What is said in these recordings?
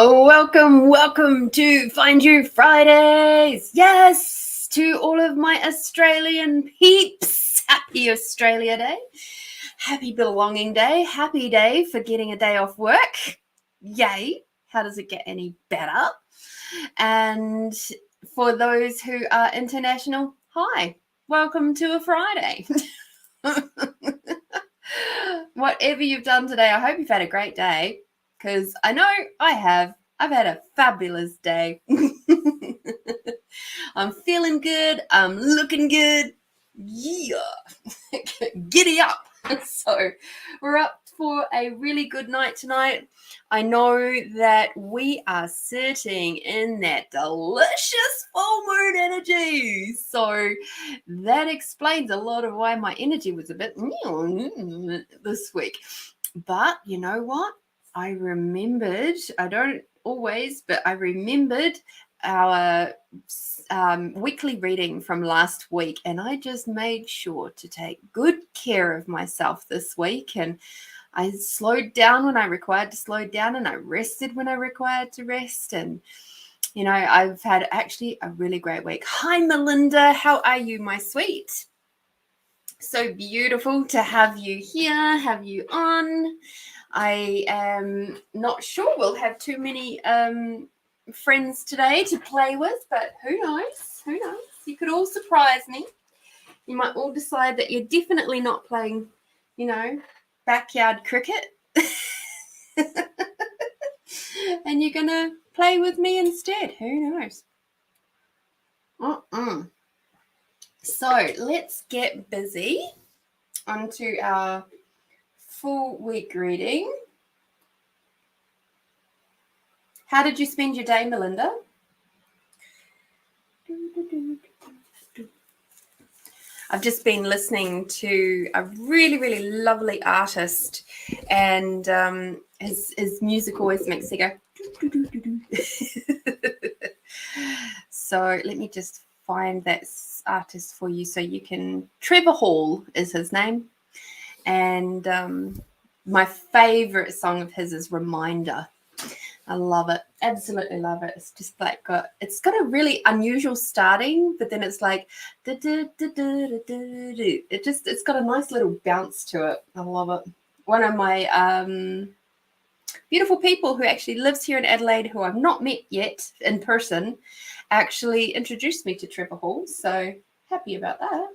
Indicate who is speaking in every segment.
Speaker 1: Oh, welcome to Find You Fridays. Yes, to all of my Australian peeps. Happy Australia Day. Happy Belonging Day. Happy day for getting a day off work. Yay. How does it get any better? And for those who are international, hi. Welcome to a Friday. Whatever you've done today, I hope you've had a great day, because I know I have. I've had a fabulous day. I'm feeling good. I'm looking good. Yeah. Giddy up. So we're up for a really good night tonight. I know that we are sitting in that delicious full moon energy. So that explains a lot of why my energy was a bit this week. But you know what? I remembered, I don't always, but I remembered our weekly reading from last week, and I just made sure to take good care of myself this week. And I slowed down when I required to slow down, and I rested when I required to rest. And you know, I've had actually a really great week. Hi, Melinda. How are you, my sweet? So beautiful to have you here, have you on. I am not sure we'll have too many friends today to play with, but who knows? Who knows? You could all surprise me. You might all decide that you're definitely not playing, you know, backyard cricket. And you're going to play with me instead. Who knows? So let's get busy onto our full week reading. How did you spend your day, Melinda? I've just been listening to a really, really lovely artist, and his music always makes me go. So let me just find that artist for you so you can. Trevor Hall is his name, and my favorite song of his is Reminder. I love it. Absolutely love it. It's just like it's got a really unusual starting, but then it's like it's got a nice little bounce to it. I love it. One of my beautiful people who actually lives here in Adelaide, who I've not met yet in person, actually introduced me to Trevor Hall. So happy about that.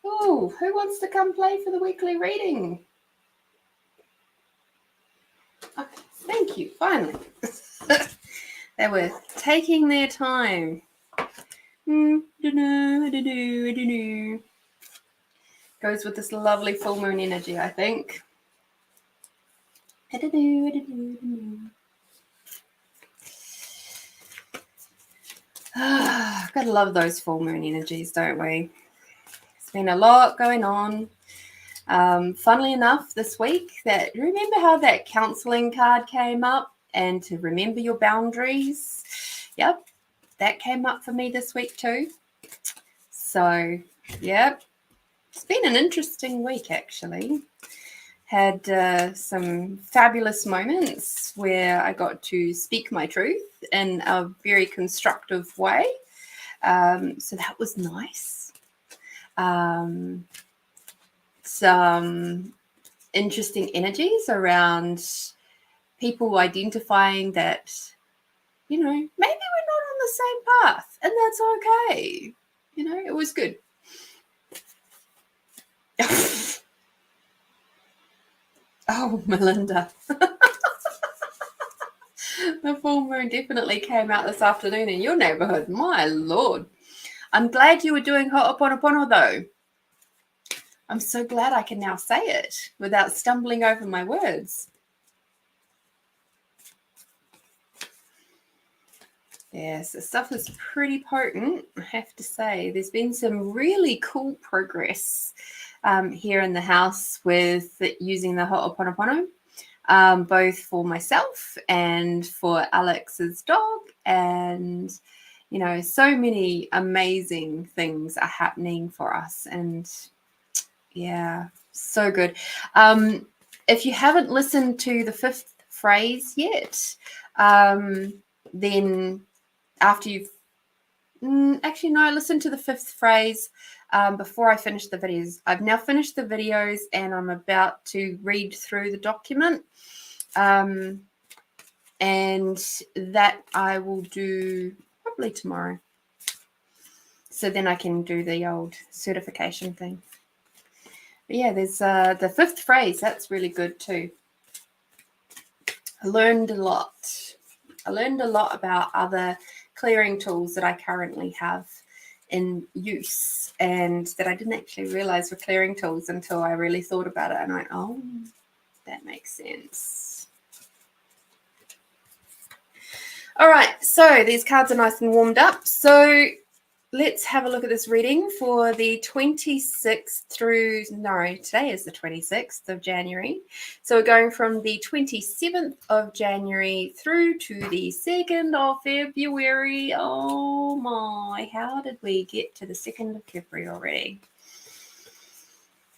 Speaker 1: Oh, who wants to come play for the weekly reading? Okay, thank you. Finally. They were taking their time. Goes with this lovely full moon energy, I think. Gotta love those full moon energies, don't we? There's been a lot going on. Funnily enough, this week, remember how that counseling card came up, and to remember your boundaries? Yep, that came up for me this week too. So, yep, it's been an interesting week actually. Had some fabulous moments where I got to speak my truth in a very constructive way. So that was nice. Some interesting energies around people identifying that, you know, maybe we're not on the same path, and that's okay. You know, it was good. Oh, Melinda. The full moon definitely came out this afternoon in your neighborhood. My Lord. I'm glad you were doing Ho'oponopono, though. I'm so glad I can now say it without stumbling over my words. Yes, the stuff is pretty potent, I have to say. There's been some really cool progress here in the house with using the Ho'oponopono, both for myself and for Alex's dog. And, you know, so many amazing things are happening for us. And, yeah, So good. If you haven't listened to the fifth phrase yet, then after you've actually, no, listen to the fifth phrase before I finish the videos. I've now finished the videos and I'm about to read through the document. And that I will do probably tomorrow. So then I can do the old certification thing. But yeah, there's the fifth phrase. That's really good too. I learned a lot. I learned a lot about other clearing tools that I currently have in use and that I didn't actually realize were clearing tools until I really thought about it and I went, oh, that makes sense. All right, so these cards are nice and warmed up. So let's have a look at this reading for the 26th through, no, today is the 26th of January. So we're going from the 27th of January through to the 2nd of February. Oh my, how did we get to the 2nd of February already?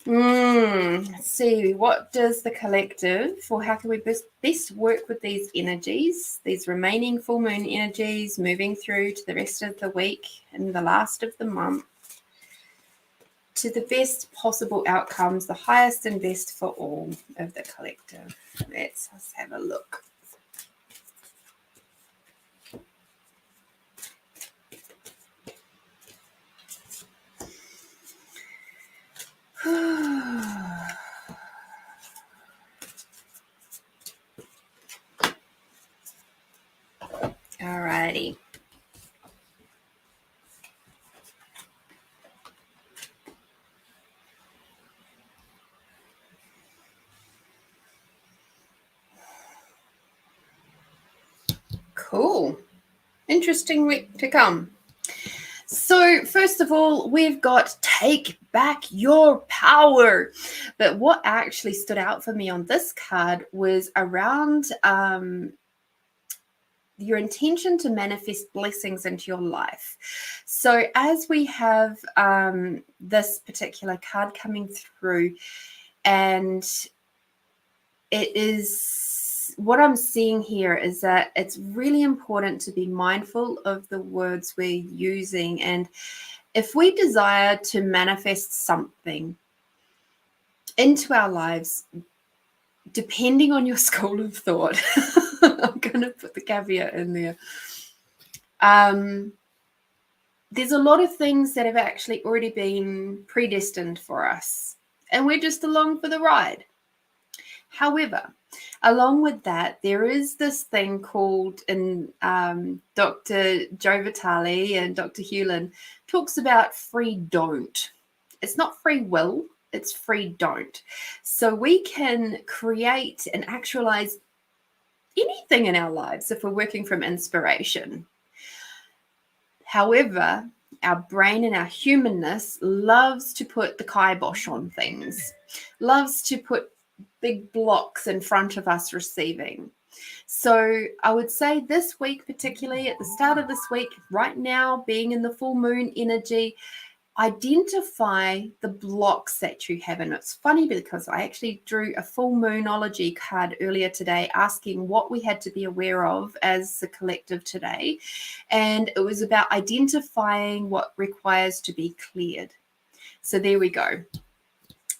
Speaker 1: Let's see, what does the collective, or how can we best work with these energies, these remaining full moon energies, moving through to the rest of the week and the last of the month, to the best possible outcomes, the highest and best for all of the collective. Let's have a look. Alrighty. Cool. Interesting week to come. So first of all, we've got take back your power. But what actually stood out for me on this card was around your intention to manifest blessings into your life. So as we have this particular card coming through, and it is, what I'm seeing here is that it's really important to be mindful of the words we're using. And if we desire to manifest something into our lives, depending on your school of thought, I'm going to put the caveat in there. There's a lot of things that have actually already been predestined for us, and we're just along for the ride. However, along with that, there is this thing called, and Dr. Joe Vitale and Dr. Hewlin talks about free don't. It's not free will, it's free don't. So we can create and actualize anything in our lives if we're working from inspiration. However, our brain and our humanness loves to put the kibosh on things, loves to put big blocks in front of us receiving. So I would say this week, particularly at the start of this week, right now, being in the full moon energy, identify the blocks that you have. And it's funny because I actually drew a full moonology card earlier today asking what we had to be aware of as the collective today. And it was about identifying what requires to be cleared. So there we go.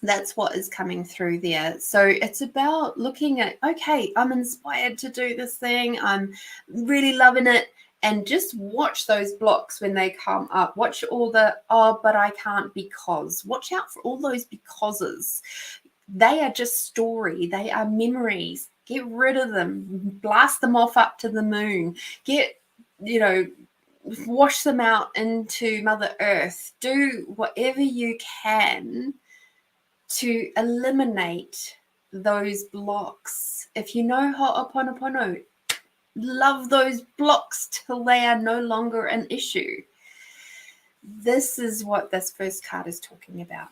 Speaker 1: That's what is coming through there. So it's about looking at, okay, I'm inspired to do this thing. I'm really loving it. And just watch those blocks when they come up. Watch all the, oh, but I can't because. Watch out for all those becauses. They are just story. They are memories. Get rid of them. Blast them off up to the moon. Wash them out into Mother Earth. Do whatever you can to eliminate those blocks. If you know Ho'oponopono, love those blocks till they are no longer an issue. This is what this first card is talking about.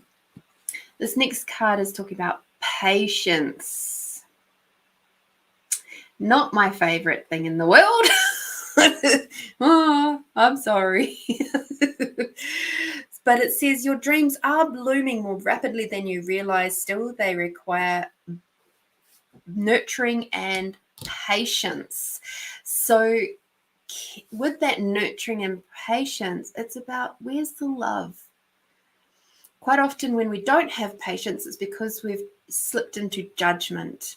Speaker 1: This next card is talking about patience. Not my favorite thing in the world. Oh, I'm sorry. But it says your dreams are blooming more rapidly than you realize. Still, they require nurturing and patience. So with that nurturing and patience, it's about where's the love? Quite often when we don't have patience, it's because we've slipped into judgment.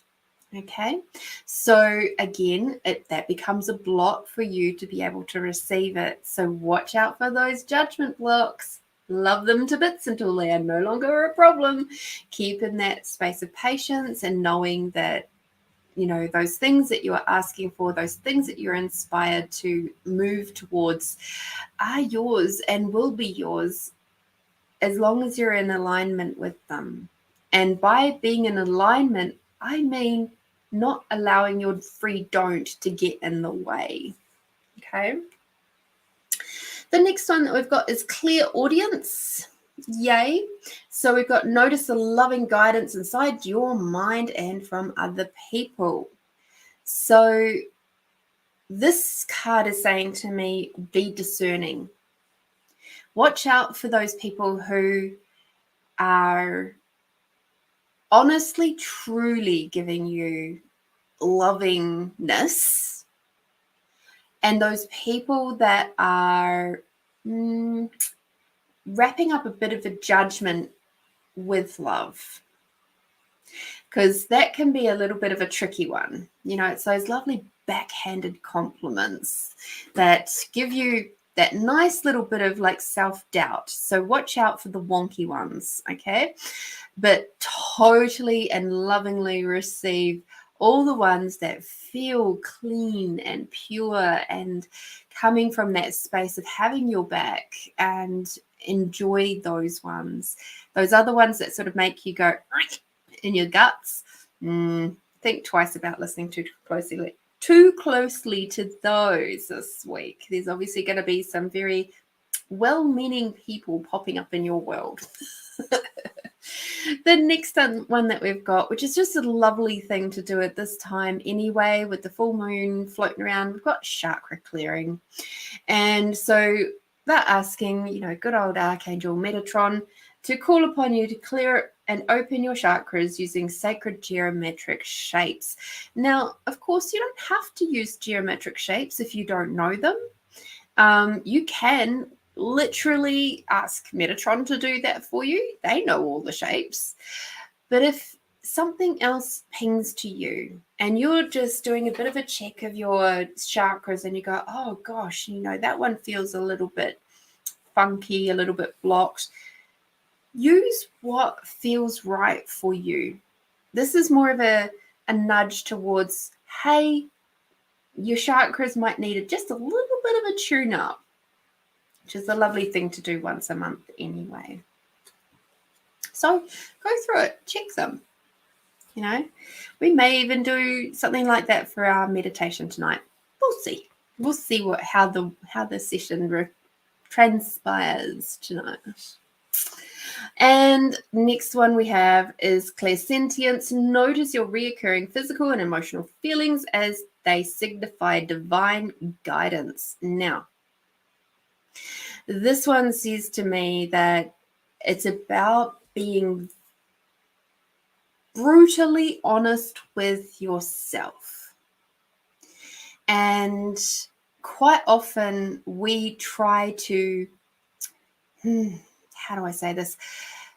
Speaker 1: Okay, so again, that becomes a block for you to be able to receive it. So watch out for those judgment blocks. Love them to bits until they are no longer a problem. Keep in that space of patience and knowing that, you know, those things that you are asking for, those things that you're inspired to move towards are yours and will be yours as long as you're in alignment with them. And by being in alignment, I mean not allowing your free don't to get in the way. Okay. The next one that we've got is clear audience. Yay. So we've got notice the loving guidance inside your mind and from other people. So this card is saying to me, be discerning. Watch out for those people who are honestly, truly giving you lovingness, and those people that are wrapping up a bit of a judgment with love, because that can be a little bit of a tricky one. You know, it's those lovely backhanded compliments that give you that nice little bit of like self-doubt. So watch out for the wonky ones, okay? But totally and lovingly receive all the ones that feel clean and pure and coming from that space of having your back, and enjoy those ones. Those other ones that sort of make you go in your guts, think twice about listening too closely to those this week. There's obviously going to be some very well-meaning people popping up in your world. The next one that we've got, which is just a lovely thing to do at this time anyway, with the full moon floating around, we've got chakra clearing. And so they're asking, you know, good old Archangel Metatron to call upon you to clear and open your chakras using sacred geometric shapes. Now, of course, you don't have to use geometric shapes if you don't know them. You can literally ask Metatron to do that for you. They know all the shapes. But if something else pings to you and you're just doing a bit of a check of your chakras and you go, oh gosh, you know, that one feels a little bit funky, a little bit blocked, use what feels right for you. This is more of a nudge towards, hey, your chakras might need just a little bit of a tune up, which is a lovely thing to do once a month anyway. So go through it, check them. You know, we may even do something like that for our meditation tonight. We'll see. We'll see how the session transpires tonight. And next one we have is clairsentience. Notice your reoccurring physical and emotional feelings as they signify divine guidance. Now, this one says to me that it's about being brutally honest with yourself. And quite often we try to, how do I say this?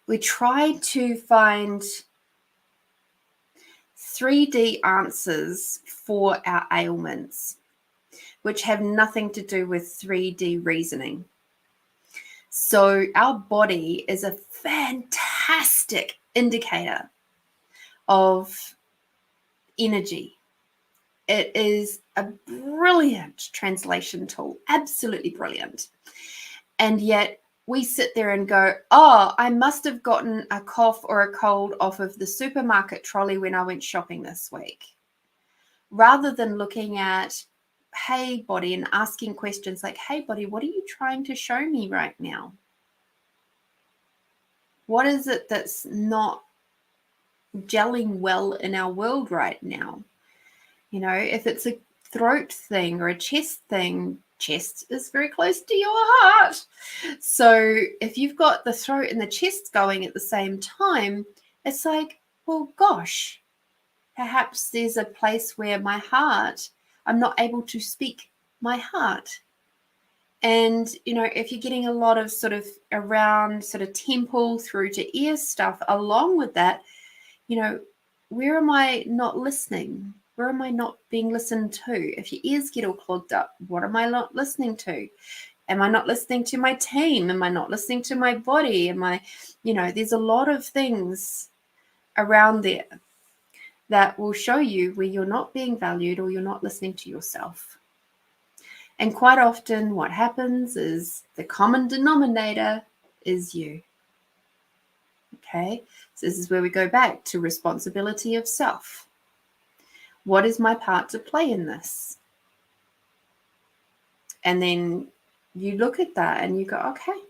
Speaker 1: We try to find 3D answers for our ailments, which have nothing to do with 3D reasoning. So our body is a fantastic indicator of energy. It is a brilliant translation tool, absolutely brilliant. And yet we sit there and go, oh, I must have gotten a cough or a cold off of the supermarket trolley when I went shopping this week. Rather than looking at, hey, body, and asking questions like, hey, body, what are you trying to show me right now? What is it that's not gelling well in our world right now? You know, if it's a throat thing or a chest thing, chest is very close to your heart. So if you've got the throat and the chest going at the same time, it's like, well, gosh, perhaps there's a place where my heart, I'm not able to speak my heart. And, you know, if you're getting a lot of sort of around sort of temple through to ear stuff along with that, you know, where am I not listening? Where am I not being listened to? If your ears get all clogged up, what am I not listening to? Am I not listening to my team? Am I not listening to my body? Am I, you know, there's a lot of things around there that will show you where you're not being valued or you're not listening to yourself. And quite often what happens is the common denominator is you. Okay, so this is where we go back to responsibility of self. What is my part to play in this? And then you look at that and you go, okay.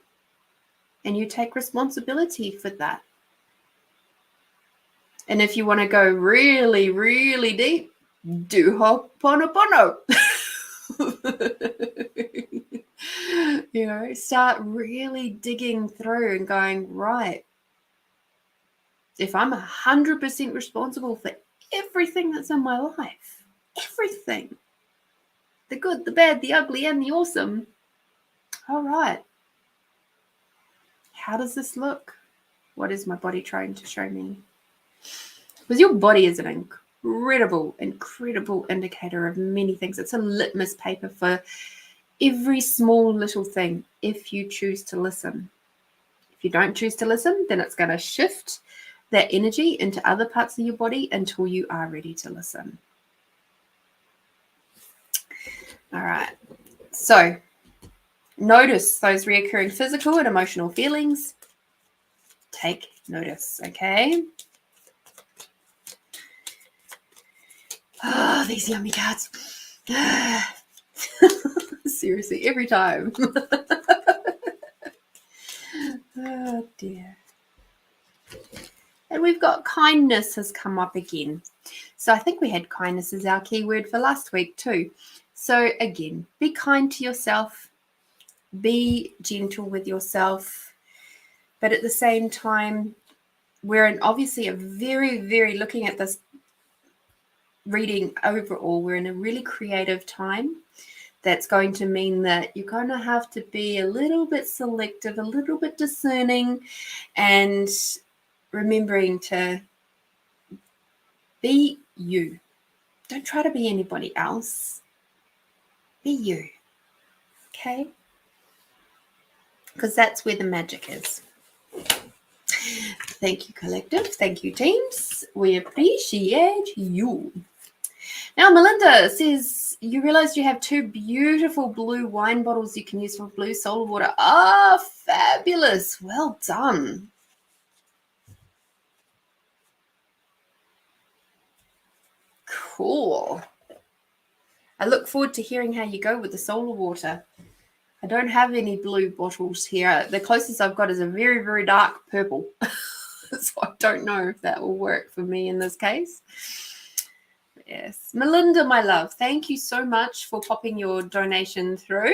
Speaker 1: And you take responsibility for that. And if you want to go really, really deep, do Ho'oponopono. You know, start really digging through and going, right, if I'm 100% responsible for everything that's in my life, everything, the good, the bad, the ugly, and the awesome, all right, how does this look? What is my body trying to show me? Because your body is an incredible indicator of many things. It's a litmus paper for every small little thing if you choose to listen. If you don't choose to listen, then it's going to shift that energy into other parts of your body until you are ready to listen. All right. So notice those reoccurring physical and emotional feelings. Take notice, okay? Oh, these yummy cards. Seriously, every time. Oh, dear. And we've got kindness has come up again. So I think we had kindness as our keyword for last week too. So again, be kind to yourself. Be gentle with yourself. But at the same time, we're in obviously a very, very, looking at this reading overall, we're in a really creative time. That's going to mean that you're going to have to be a little bit selective, a little bit discerning, and remembering to be you. Don't try to be anybody else. Be you. Okay? Because that's where the magic is. Thank you, collective. Thank you, teams. We appreciate you. Now, Melinda says, you realized you have 2 beautiful blue wine bottles you can use for blue solar water. Ah, fabulous. Well done. Cool. I look forward to hearing how you go with the solar water. I don't have any blue bottles here. The closest I've got is a very, very dark purple. So I don't know if that will work for me in this case. Yes. Melinda, my love, thank you so much for popping your donation through.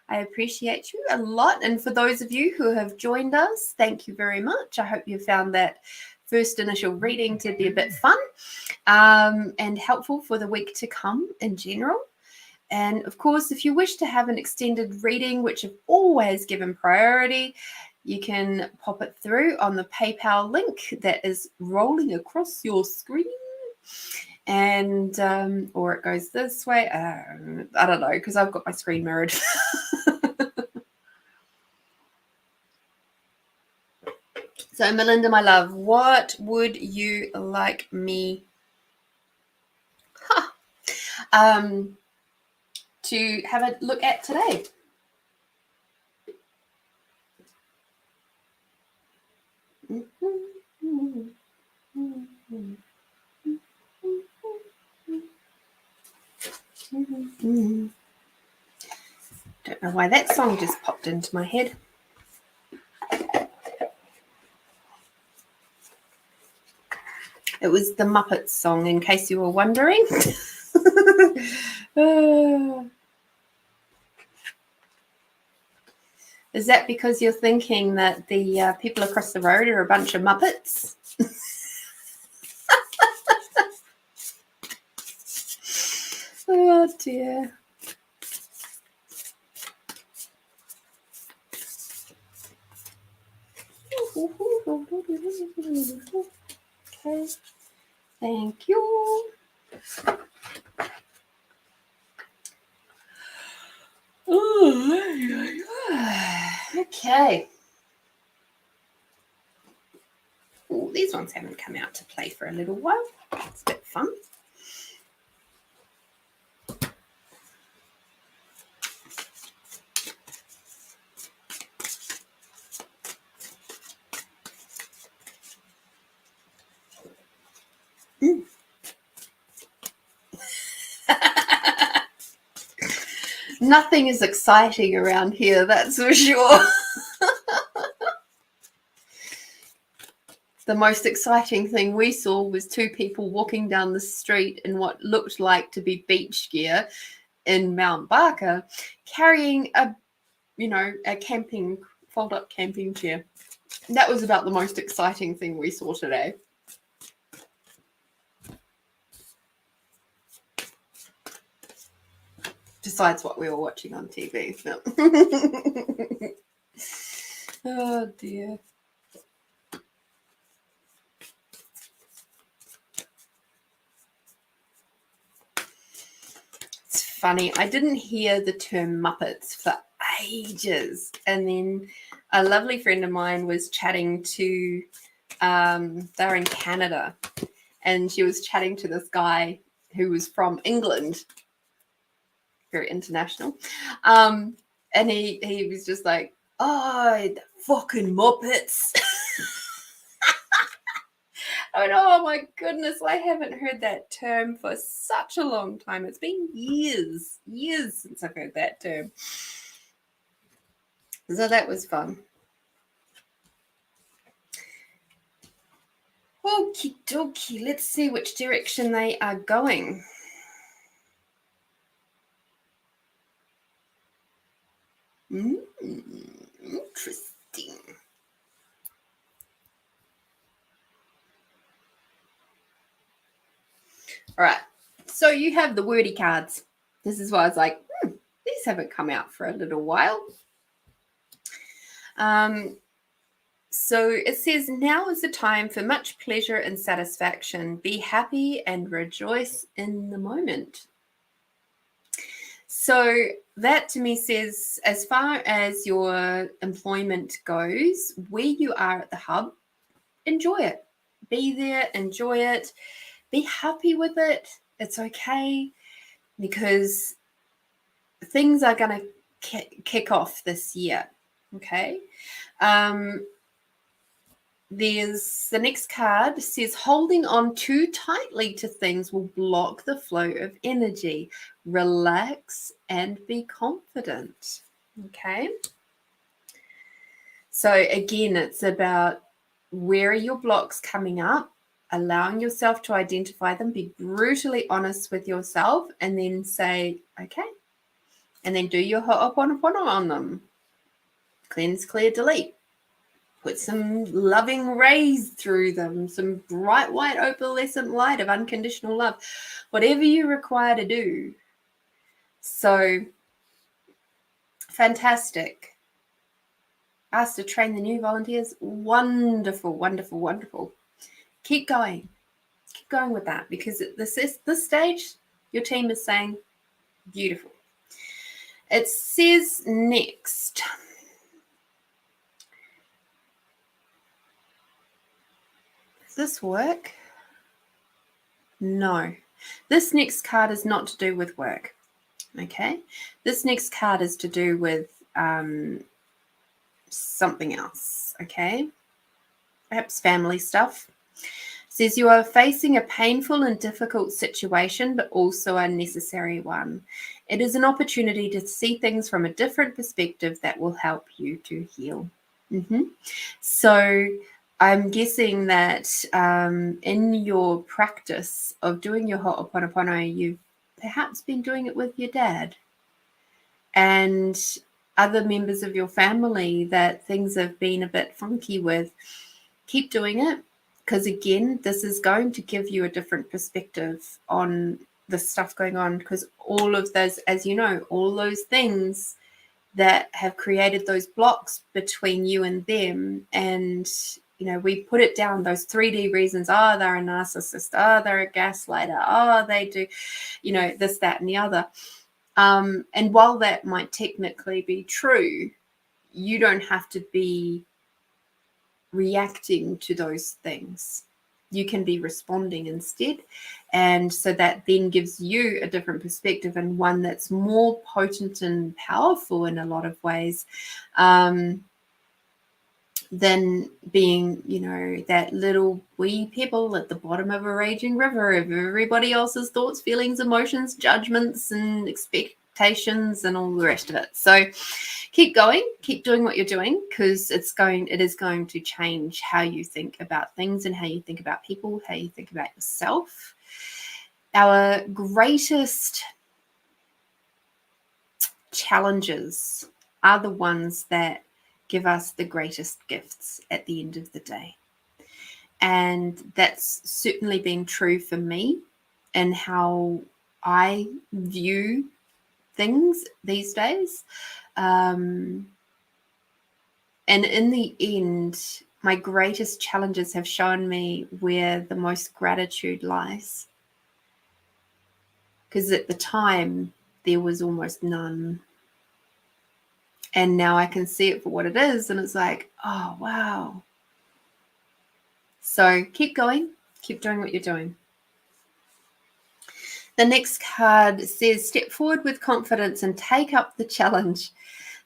Speaker 1: I appreciate you a lot. And for those of you who have joined us, thank you very much. I hope you found that first initial reading to be a bit fun and helpful for the week to come in general. And of course, if you wish to have an extended reading, which I've always given priority, you can pop it through on the PayPal link that is rolling across your screen. And or it goes this way. I don't know, because I've got my screen mirrored. So, Melinda, my love, what would you like me to have a look at today? Don't know why that song just popped into my head. It was the Muppets song, in case you were wondering. Is that because you're thinking that the people across the road are a bunch of Muppets? Oh dear. Okay. Thank you. Okay. Ooh, these ones haven't come out to play for a little while. It's a bit fun. Nothing is exciting around here, that's for sure. The most exciting thing we saw was two people walking down the street in what looked like to be beach gear in Mount Barker, carrying a camping, fold-up camping chair. That was about the most exciting thing we saw today. Besides what we were watching on TV. Oh dear. It's funny. I didn't hear the term Muppets for ages. And then a lovely friend of mine was chatting to, they're in Canada, and she was chatting to this guy who was from England. Very international. And he was just like, oh, the fucking Muppets. I went, oh my goodness, I haven't heard that term for such a long time. It's been years since I've heard that term. So that was fun. Okie dokie, let's see which direction they are going. Interesting. All right, so you have the wordy cards. This is why I was like, these haven't come out for a little while. So it says, now is the time for much pleasure and satisfaction. Be happy and rejoice in the moment. So that to me says, as far as your employment goes, where you are at the hub, enjoy it. Be there, enjoy it. Be happy with it. It's okay, because things are going to kick off this year. Okay. There's the next card says, holding on too tightly to things will block the flow of energy. Relax and be confident. Okay. So again, it's about, where are your blocks coming up? Allowing yourself to identify them, be brutally honest with yourself, and then say, okay. And then do your ho'oponopono on them. Cleanse, clear, delete. Put some loving rays through them, some bright white opalescent light of unconditional love, whatever you require to do. So, fantastic. Asked to train the new volunteers. Wonderful, wonderful, wonderful. Keep going. Keep going with that, because at this stage, your team is saying, beautiful. It says next, does this work? No. This next card is not to do with work. Okay. This next card is to do with something else. Okay. Perhaps family stuff. It says, you are facing a painful and difficult situation, but also a necessary one. It is an opportunity to see things from a different perspective that will help you to heal. So I'm guessing that in your practice of doing your ho'oponopono, you've perhaps been doing it with your dad. And other members of your family that things have been a bit funky with, keep doing it. Because again, this is going to give you a different perspective on the stuff going on. Because all of those, as you know, all those things that have created those blocks between you and them, and we put it down, those 3D reasons. Oh, they're a narcissist. Oh, they're a gaslighter. Oh, they do, this, that, and the other. And while that might technically be true, you don't have to be reacting to those things. You can be responding instead. And so that then gives you a different perspective, and one that's more potent and powerful in a lot of ways, than being, that little wee pebble at the bottom of a raging river of everybody else's thoughts, feelings, emotions, judgments, and expectations, and all the rest of it. So keep going, keep doing what you're doing, because it is going to change how you think about things and how you think about people, how you think about yourself. Our greatest challenges are the ones that give us the greatest gifts at the end of the day. And that's certainly been true for me and how I view things these days. And in the end, my greatest challenges have shown me where the most gratitude lies. Because at the time, there was almost none. And now I can see it for what it is. And it's like, oh, wow. So keep going. Keep doing what you're doing. The next card says, step forward with confidence and take up the challenge.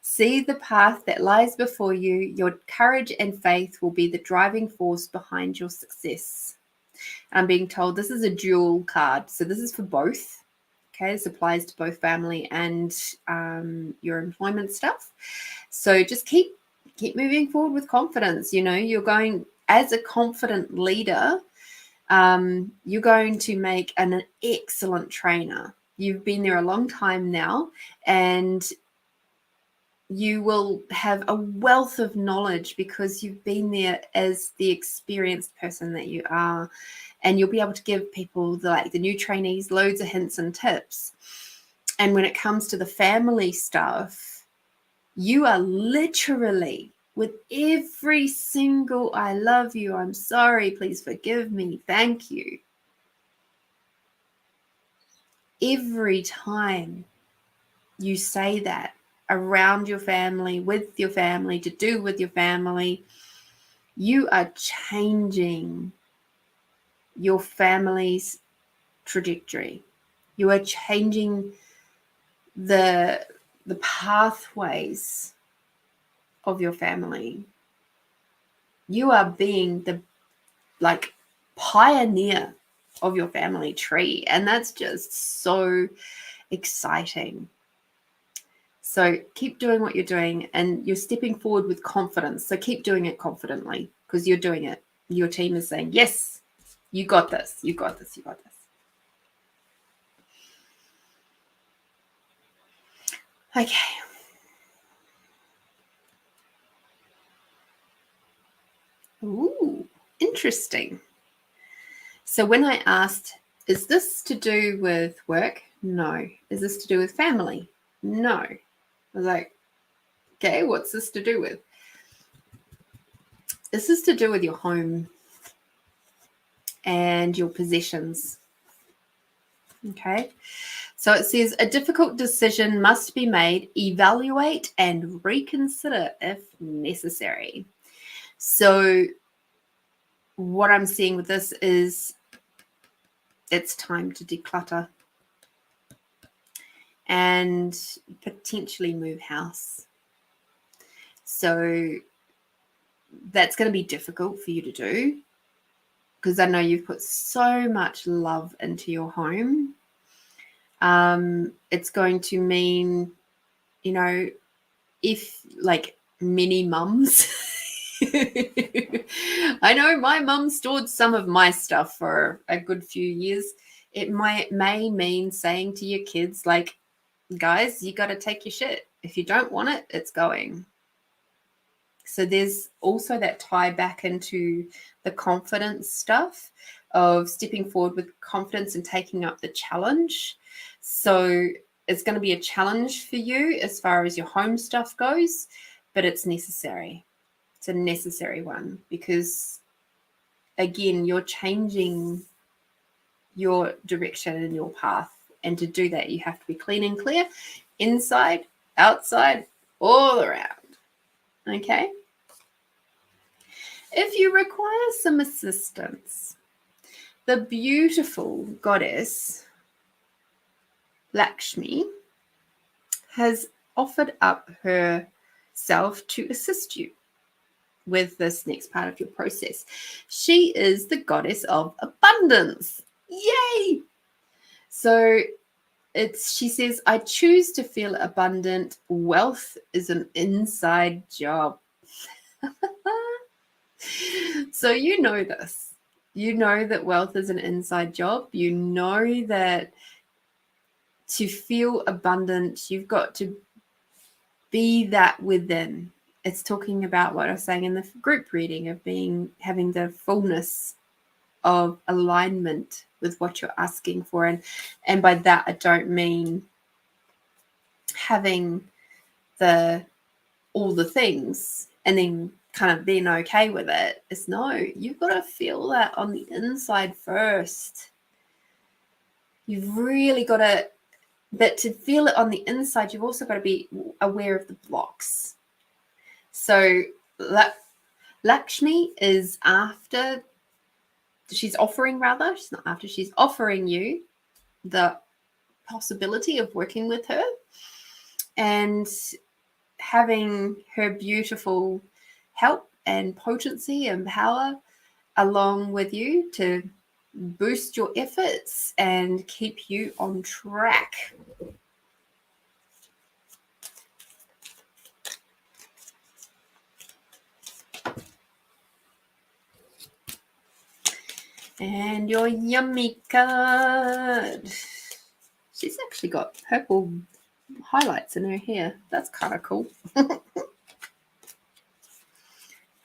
Speaker 1: See the path that lies before you. Your courage and faith will be the driving force behind your success. I'm being told this is a dual card. So this is for both. Okay, this applies to both family and your employment stuff. So just keep moving forward with confidence. You're going, as a confident leader, you're going to make an excellent trainer. You've been there a long time now, and you will have a wealth of knowledge because you've been there as the experienced person that you are. And you'll be able to give people, the new trainees, loads of hints and tips. And when it comes to the family stuff, you are literally, with every single I love you, I'm sorry, please forgive me, thank you. Every time you say that around your family, with your family, to do with your family, you are changing your family's trajectory. You are changing the pathways of your family. You are being the pioneer of your family tree, and that's just so exciting. So keep doing what you're doing, and you're stepping forward with confidence. So keep doing it confidently, because you're doing it. Your team is saying, yes, you got this, you got this, you got this. Okay. Ooh, interesting. So when I asked, is this to do with work? No. Is this to do with family? No. I was like, okay, what's this to do with? This is to do with your home and your possessions. Okay. So it says a difficult decision must be made, evaluate and reconsider if necessary. So what I'm seeing with this is it's time to declutter and potentially move house. So that's going to be difficult for you to do, because I know you've put so much love into your home. It's going to mean, if many mums, I know my mum stored some of my stuff for a good few years. It may mean saying to your kids, guys, you got to take your shit. If you don't want it, it's going. So there's also that tie back into the confidence stuff of stepping forward with confidence and taking up the challenge. So it's going to be a challenge for you as far as your home stuff goes, but it's necessary. It's a necessary one because, again, you're changing your direction and your path. And to do that, you have to be clean and clear, inside, outside, all around. Okay? If you require some assistance, the beautiful goddess Lakshmi has offered up herself to assist you with this next part of your process. She is the goddess of abundance. Yay! So she says, I choose to feel abundant. Wealth is an inside job. So you know this. You know that wealth is an inside job. You know that to feel abundant, you've got to be that within. It's talking about what I was saying in the group reading of having the fullness of alignment with what you're asking for. And by that, I don't mean having all the things and then kind of being okay with it. It's no, you've got to feel that on the inside first. You've really got to, but to feel it on the inside, you've also got to be aware of the blocks. So Lakshmi is she's offering you the possibility of working with her and having her beautiful help and potency and power along with you to boost your efforts and keep you on track. And your yummy card. She's actually got purple highlights in her hair. That's kind of cool.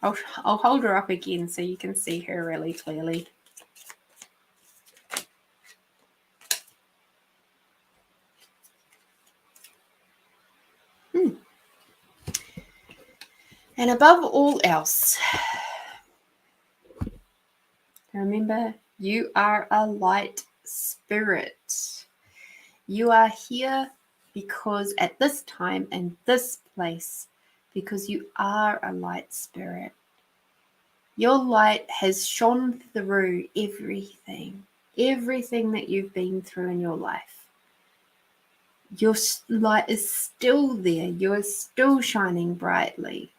Speaker 1: I'll hold her up again so you can see her really clearly. And above all else, remember, you are a light spirit. You are here because at this time and this place, because you are a light spirit. Your light has shone through everything that you've been through in your life. Your light is still there. You're still shining brightly.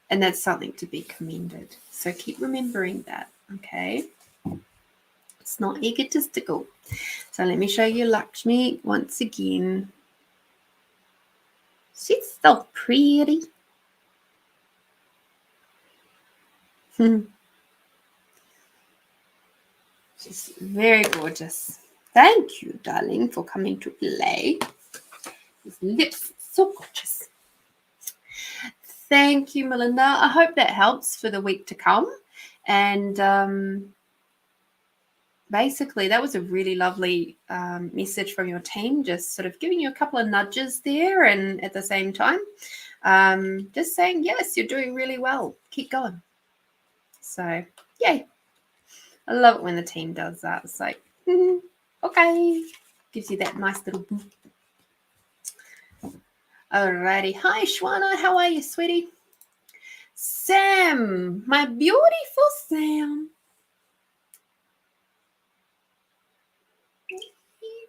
Speaker 1: And that's something to be commended. So keep remembering that, okay? It's not egotistical. So let me show you Lakshmi once again. She's so pretty. She's very gorgeous. Thank you, darling, for coming to play. His lips, so gorgeous. Thank you, Melinda. I hope that helps for the week to come. And basically, that was a really lovely message from your team, just sort of giving you a couple of nudges there and at the same time, just saying, yes, you're doing really well. Keep going. So, yay. I love it when the team does that. It's like, okay. Gives you that nice little boost. Alrighty. Hi, Shwana. How are you, sweetie? Sam, my beautiful Sam.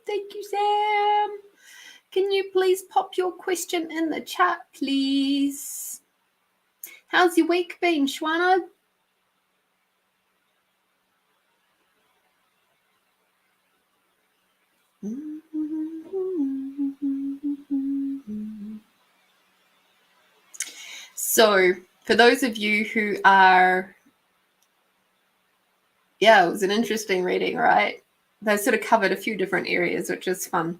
Speaker 1: Thank you, Sam. Can you please pop your question in the chat, please? How's your week been, Shwana? So, for those of you who are, it was an interesting reading, right? They sort of covered a few different areas, which is fun.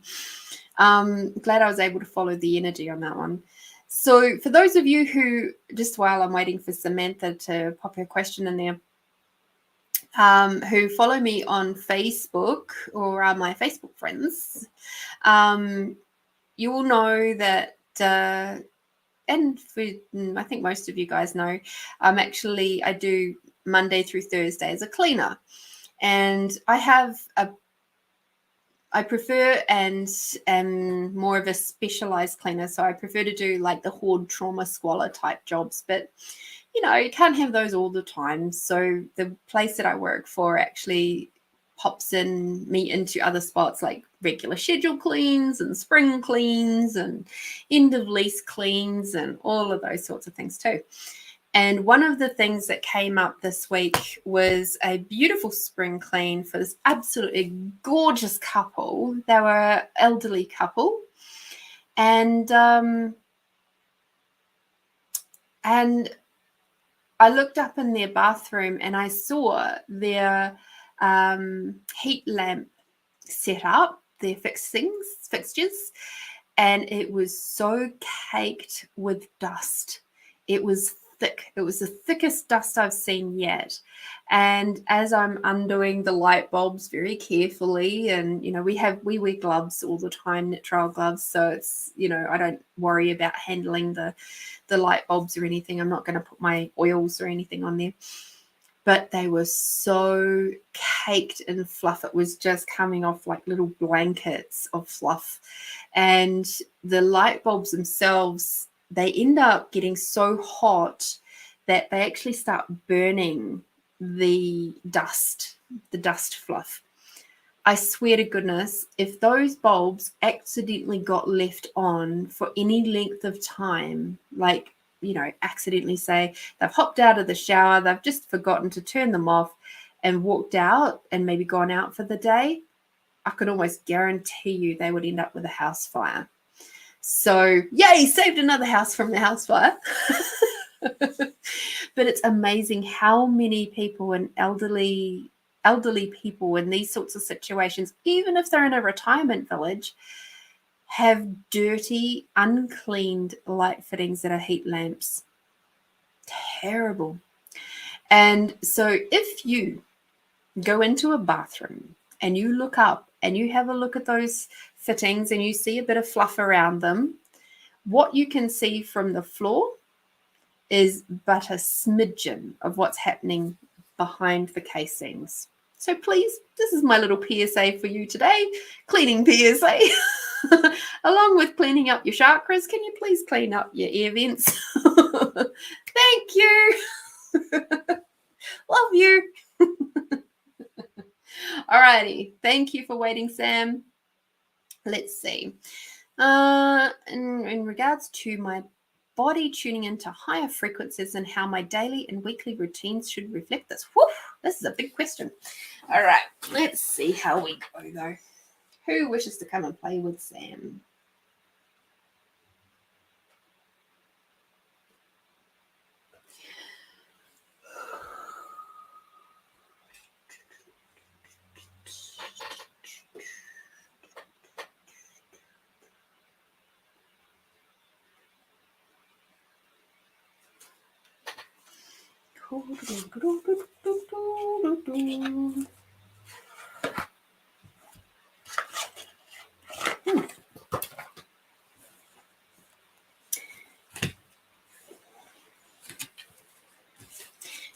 Speaker 1: Glad I was able to follow the energy on that one. So for those of you who, just while I'm waiting for Samantha to pop her question in there, who follow me on Facebook or are my Facebook friends, you will know that, and I think most of you guys know, I do Monday through Thursday as a cleaner. And I prefer and am more of a specialized cleaner. So I prefer to do like the hoard, trauma, squalor type jobs. But, you can't have those all the time. So the place that I work for actually pops me into other spots like regular schedule cleans and spring cleans and end of lease cleans and all of those sorts of things too. And one of the things that came up this week was a beautiful spring clean for this absolutely gorgeous couple. They were an elderly couple. And I looked up in their bathroom and I saw their heat lamp set up, their fixtures, and it was so caked with dust. It was thick. It was the thickest dust I've seen yet. And as I'm undoing the light bulbs very carefully, and we wear gloves all the time, nitrile gloves, so it's I don't worry about handling the light bulbs or anything. I'm not going to put my oils or anything on there. But they were so caked in fluff. It was just coming off like little blankets of fluff. And the light bulbs themselves, they end up getting so hot that they actually start burning the dust fluff. I swear to goodness, if those bulbs accidentally got left on for any length of time, like, accidentally say they've hopped out of the shower, they've just forgotten to turn them off and walked out and maybe gone out for the day, I could almost guarantee you they would end up with a house fire. So, yay, saved another house from the house fire. But it's amazing how many people and elderly people in these sorts of situations, even if they're in a retirement village, have dirty, uncleaned light fittings that are heat lamps. Terrible. And so if you go into a bathroom and you look up and you have a look at those fittings and you see a bit of fluff around them, what you can see from the floor is but a smidgen of what's happening behind the casings. So please, this is my little PSA for you today, cleaning PSA. Along with cleaning up your chakras, can you please clean up your air vents? Thank you. Love you. Alrighty. Thank you for waiting, Sam. Let's see. In regards to my body tuning into higher frequencies and how my daily and weekly routines should reflect this. Whew, this is a big question. All right. Let's see how we go, though. Who wishes to come and play with Sam?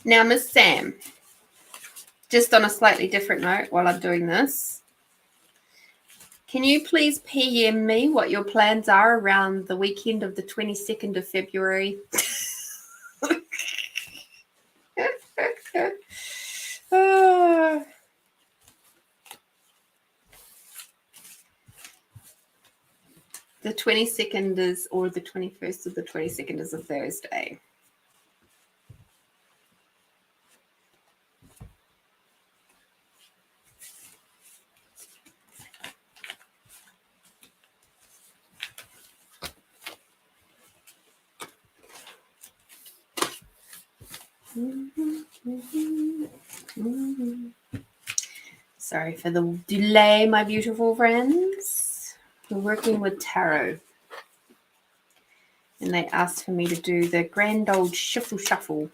Speaker 1: Now, Miss Sam, just on a slightly different note while I'm doing this, can you please PM me what your plans are around the weekend of the 22nd of February? The 22nd is, or the 21st of the 22nd is a Thursday. Sorry for the delay, my beautiful friends. We're working with tarot. And they asked for me to do the grand old shuffle shuffle.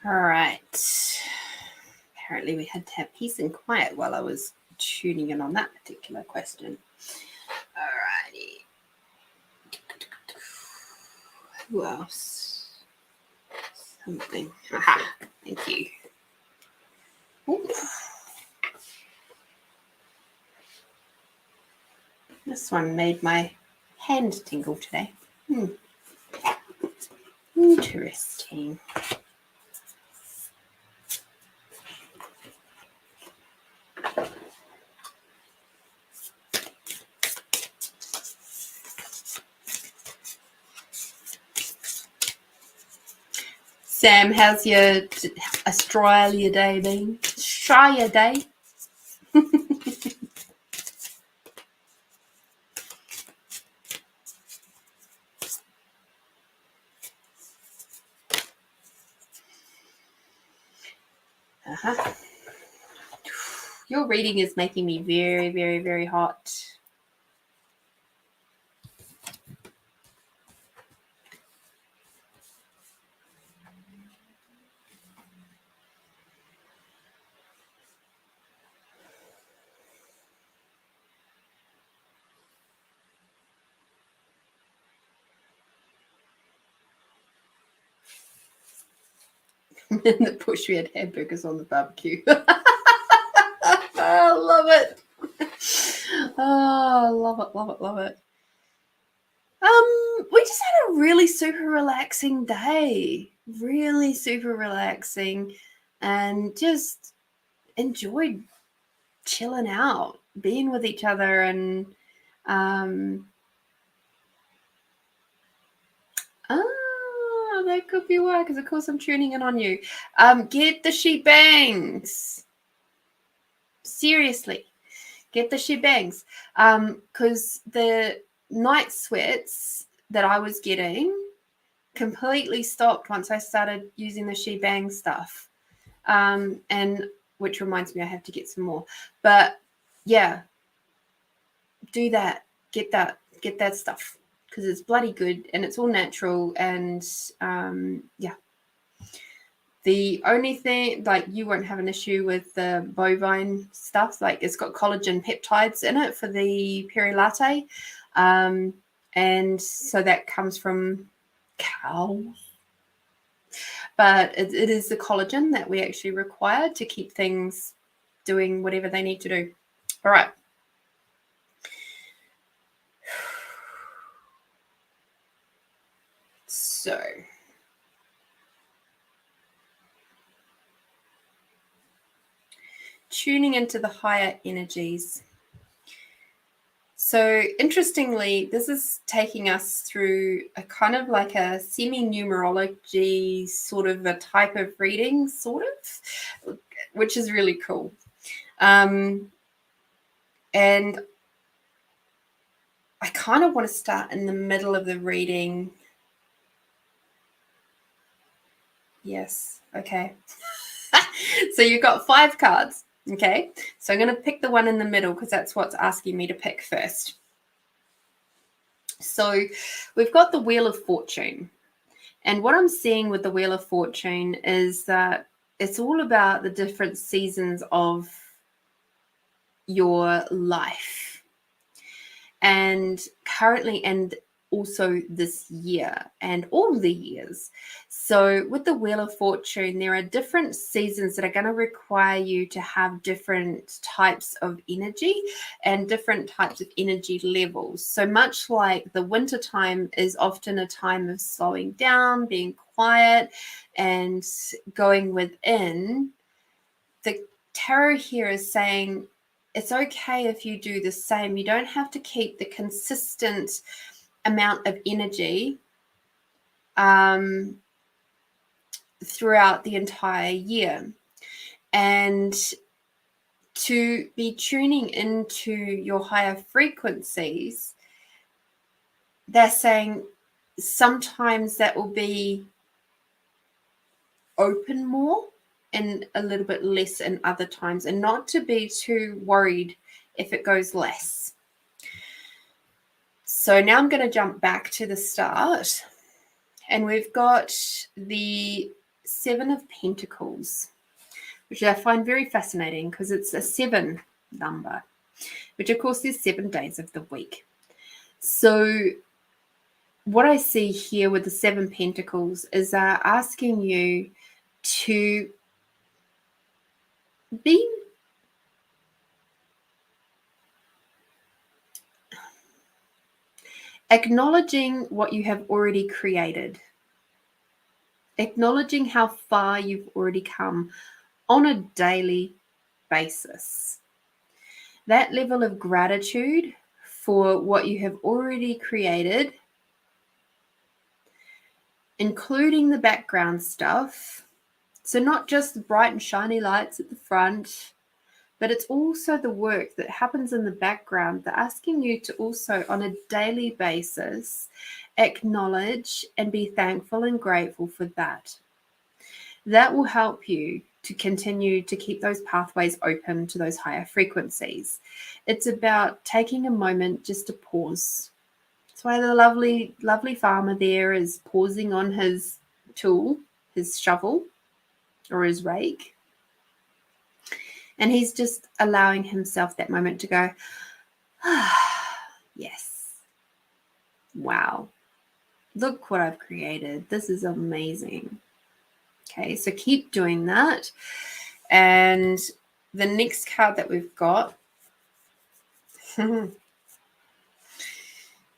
Speaker 1: All right. Apparently we had to have peace and quiet while I was tuning in on that particular question. All righty. Who else? Something. Aha. Thank you. Ooh. This one made my hand tingle today. Interesting. Sam, how's your Australia day been? Australia day? Uh-huh. Your reading is making me very, very, very hot. In the bush, we had hamburgers on the barbecue. I love it. Oh, love it, love it, love it. We just had a really super relaxing day. Really super relaxing, and just enjoyed chilling out, being with each other, and that could be why, because of course I'm tuning in on you. Get the shebangs. Seriously, get the shebangs. Because the night sweats that I was getting completely stopped once I started using the shebang stuff. And which reminds me I have to get some more. But yeah, do that. Get that stuff, because it's bloody good and it's all natural. And yeah, the only thing, like, you won't have an issue with the bovine stuff. Like, it's got collagen peptides in it for the peri latte, and so that comes from cows. But it is the collagen that we actually require to keep things doing whatever they need to do. All right. So tuning into the higher energies. So interestingly, this is taking us through a kind of like a semi-numerology sort of a type of reading, sort of, which is really cool. And I kind of want to start in the middle of the reading. Yes. Okay. So you've got 5 cards. Okay. So I'm going to pick the one in the middle because that's what's asking me to pick first. So we've got the Wheel of Fortune. And what I'm seeing with the Wheel of Fortune is that it's all about the different seasons of your life. And currently, and also this year and all the years. So with the Wheel of Fortune, there are different seasons that are going to require you to have different types of energy and different types of energy levels. So much like the winter time is often a time of slowing down, being quiet, and going within, the tarot here is saying it's okay if you do the same. You don't have to keep the consistent amount of energy throughout the entire year. And to be tuning into your higher frequencies, they're saying sometimes that will be open more and a little bit less in other times, and not to be too worried if it goes less. So now I'm going to jump back to the start, and we've got the Seven of Pentacles, which I find very fascinating because it's a 7 number, which of course there's 7 days of the week. So what I see here with the 7 Pentacles is asking you to be acknowledging what you have already created, acknowledging how far you've already come on a daily basis. That level of gratitude for what you have already created, including the background stuff. So not just the bright and shiny lights at the front, but it's also the work that happens in the background. They're asking you to also, on a daily basis, acknowledge and be thankful and grateful for that. That will help you to continue to keep those pathways open to those higher frequencies. It's about taking a moment just to pause. That's why the lovely, lovely farmer there is pausing on his tool, his shovel or his rake. And he's just allowing himself that moment to go, yes, wow, look what I've created. This is amazing. Okay, so keep doing that. And the next card that we've got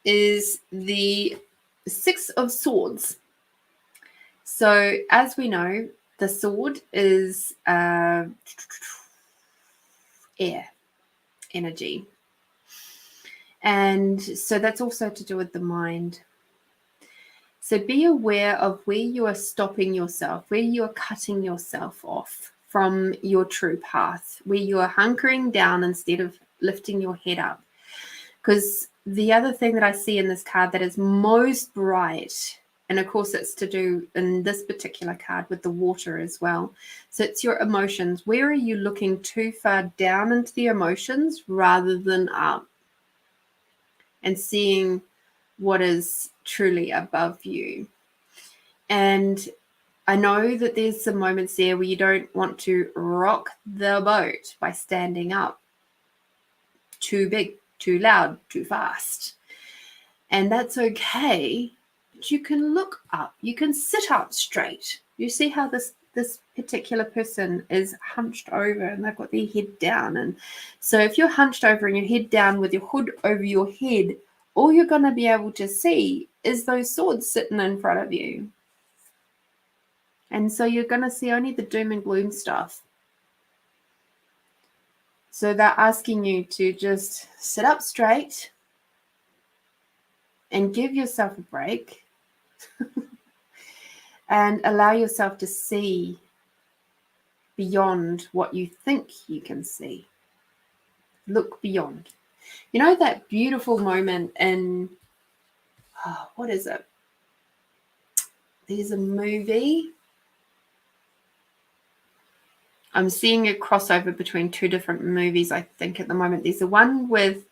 Speaker 1: is the Six of Swords. So as we know, the sword is air energy, and so that's also to do with the mind. So be aware of where you are stopping yourself, where you are cutting yourself off from your true path, where you are hunkering down instead of lifting your head up. Because the other thing that I see in this card that is most bright, and of course it's to do in this particular card with the water as well. So it's your emotions. Where are you looking too far down into the emotions rather than up? And seeing what is truly above you. And I know that there's some moments there where you don't want to rock the boat by standing up too big, too loud, too fast. And that's okay. But you can look up. You can sit up straight. You see how this particular person is hunched over and they've got their head down. And so if you're hunched over and your head down with your hood over your head, all you're going to be able to see is those swords sitting in front of you. And so you're going to see only the doom and gloom stuff. So they're asking you to just sit up straight and give yourself a break and allow yourself to see beyond what you think you can see. Look beyond. You know that beautiful moment in, what is it? There's a movie. I'm seeing a crossover between 2 different movies, I think, at the moment. There's the one with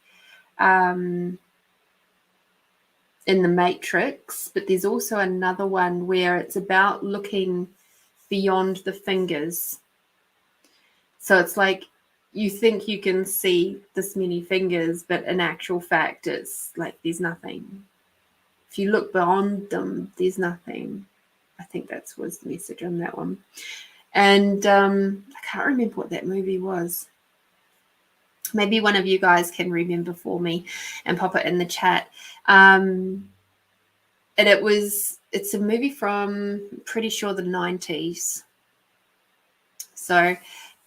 Speaker 1: in the Matrix, but there's also another one where it's about looking beyond the fingers. So it's like you think you can see this many fingers, but in actual fact, it's like there's nothing. If you look beyond them, there's nothing. I think that was the message on that one. And I can't remember what that movie was. Maybe one of you guys can remember for me and pop it in the chat. And it's a movie from, pretty sure, the 90s. So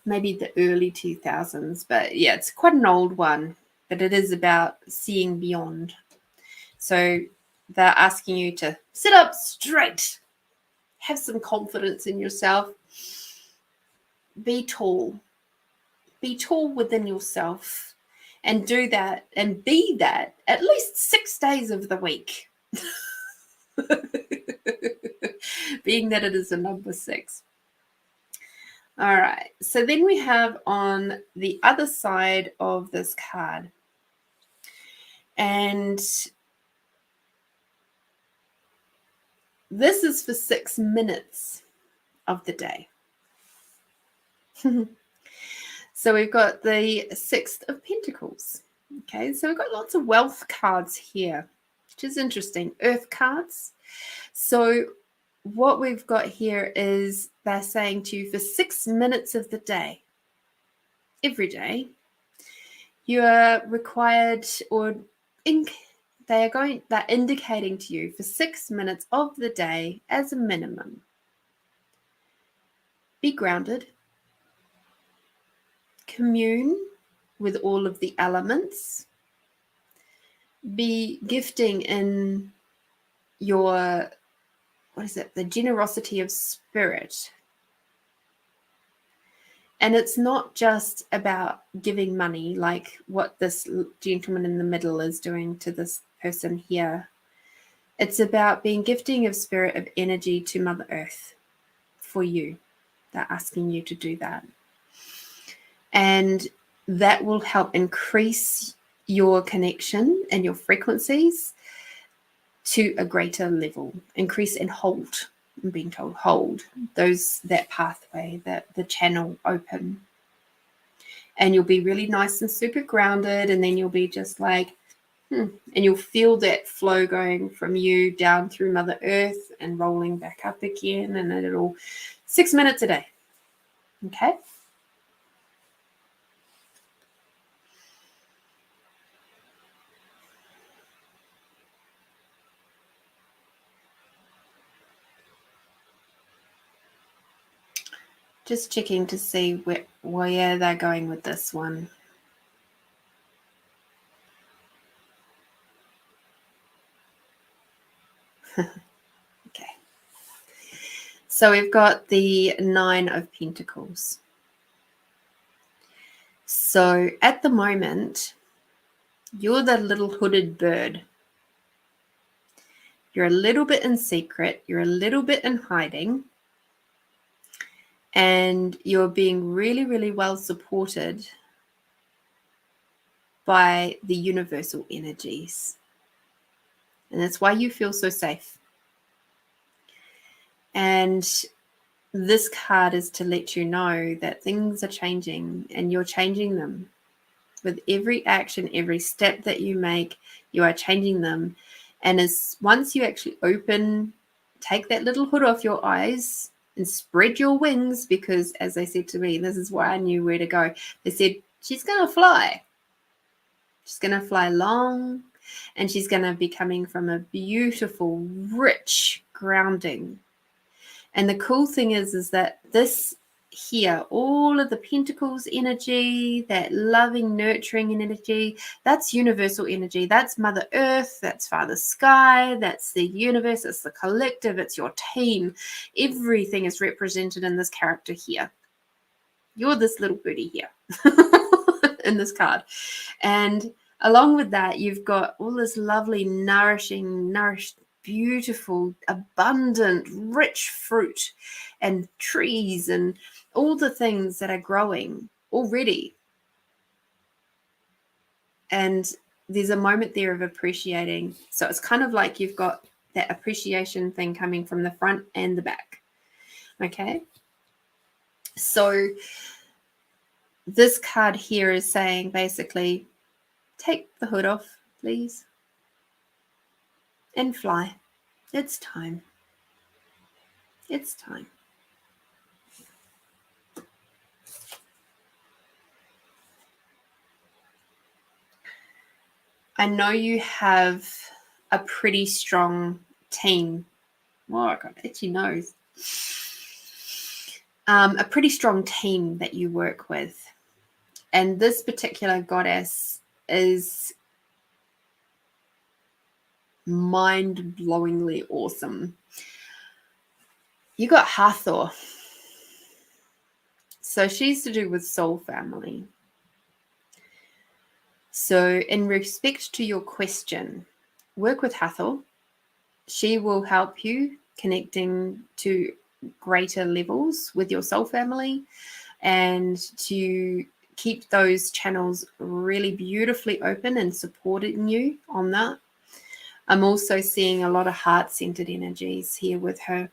Speaker 1: maybe the early 2000s. But yeah, it's quite an old one. But it is about seeing beyond. So they're asking you to sit up straight. Have some confidence in yourself. Be tall. Be tall within yourself. And do that and be that at least 6 days of the week. Being that it is a number 6. All right. So then we have on the other side of this card. And this is for 6 minutes of the day. So we've got the 6 of Pentacles. Okay, so we've got lots of wealth cards here, which is interesting. Earth cards. So what we've got here is they're saying to you for 6 minutes of the day, every day, you are required, or they're indicating to you for 6 minutes of the day as a minimum, be grounded, commune with all of the elements, be gifting in your, the generosity of spirit. And it's not just about giving money like what this gentleman in the middle is doing to this person here. It's about being gifting of spirit, of energy to Mother Earth for you. They're asking you to do that. And that will help increase your connection and your frequencies to a greater level. Increase and hold. I'm being told hold that pathway, that the channel open. And you'll be really nice and super grounded, and then you'll be just like, and you'll feel that flow going from you down through Mother Earth and rolling back up again, and it'll 6 minutes a day. Okay. Just checking to see where they're going with this one. Okay. So we've got the 9 of Pentacles. So at the moment, you're the little hooded bird. You're a little bit in secret. You're a little bit in hiding. And you're being really, really well supported by the universal energies. And that's why you feel so safe. And this card is to let you know that things are changing, and you're changing them. With every action, every step that you make, you are changing them. And once you actually take that little hood off your eyes and spread your wings, because as they said to me, this is why I knew where to go. They said, she's going to fly. She's going to fly long, and she's going to be coming from a beautiful, rich grounding. And the cool thing is that this here, all of the Pentacles energy, that loving, nurturing energy, that's universal energy. That's Mother Earth, that's Father Sky, that's the universe, it's the collective, it's your team. Everything is represented in this character here. You're this little birdie here in this card. And along with that, you've got all this lovely, nourished, beautiful, abundant, rich fruit and trees and all the things that are growing already. And there's a moment there of appreciating. So it's kind of like you've got that appreciation thing coming from the front and the back. Okay. So this card here is saying basically, take the hood off, please, and fly. It's time. It's time. I know you have a pretty strong team. Oh, I got itchy nose. A pretty strong team that you work with. And this particular goddess is mind-blowingly awesome. You got Hathor. So she's to do with soul family. So in respect to your question, work with Hathor. She will help you connecting to greater levels with your soul family and to keep those channels really beautifully open and supporting you on that. I'm also seeing a lot of heart-centered energies here with her.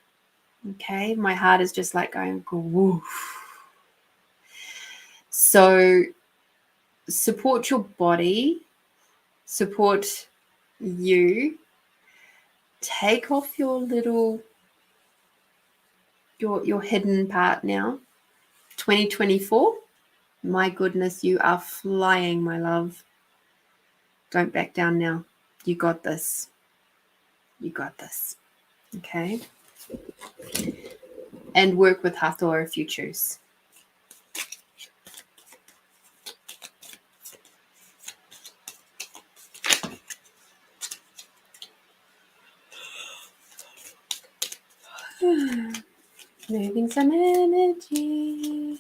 Speaker 1: Okay, my heart is just like going woof. So support your body, support you. Take off your little your hidden part now. 2024. My goodness, you are flying, my love. Don't back down now. You got this. You got this. Okay. And work with Hathor if you choose. Moving some energy.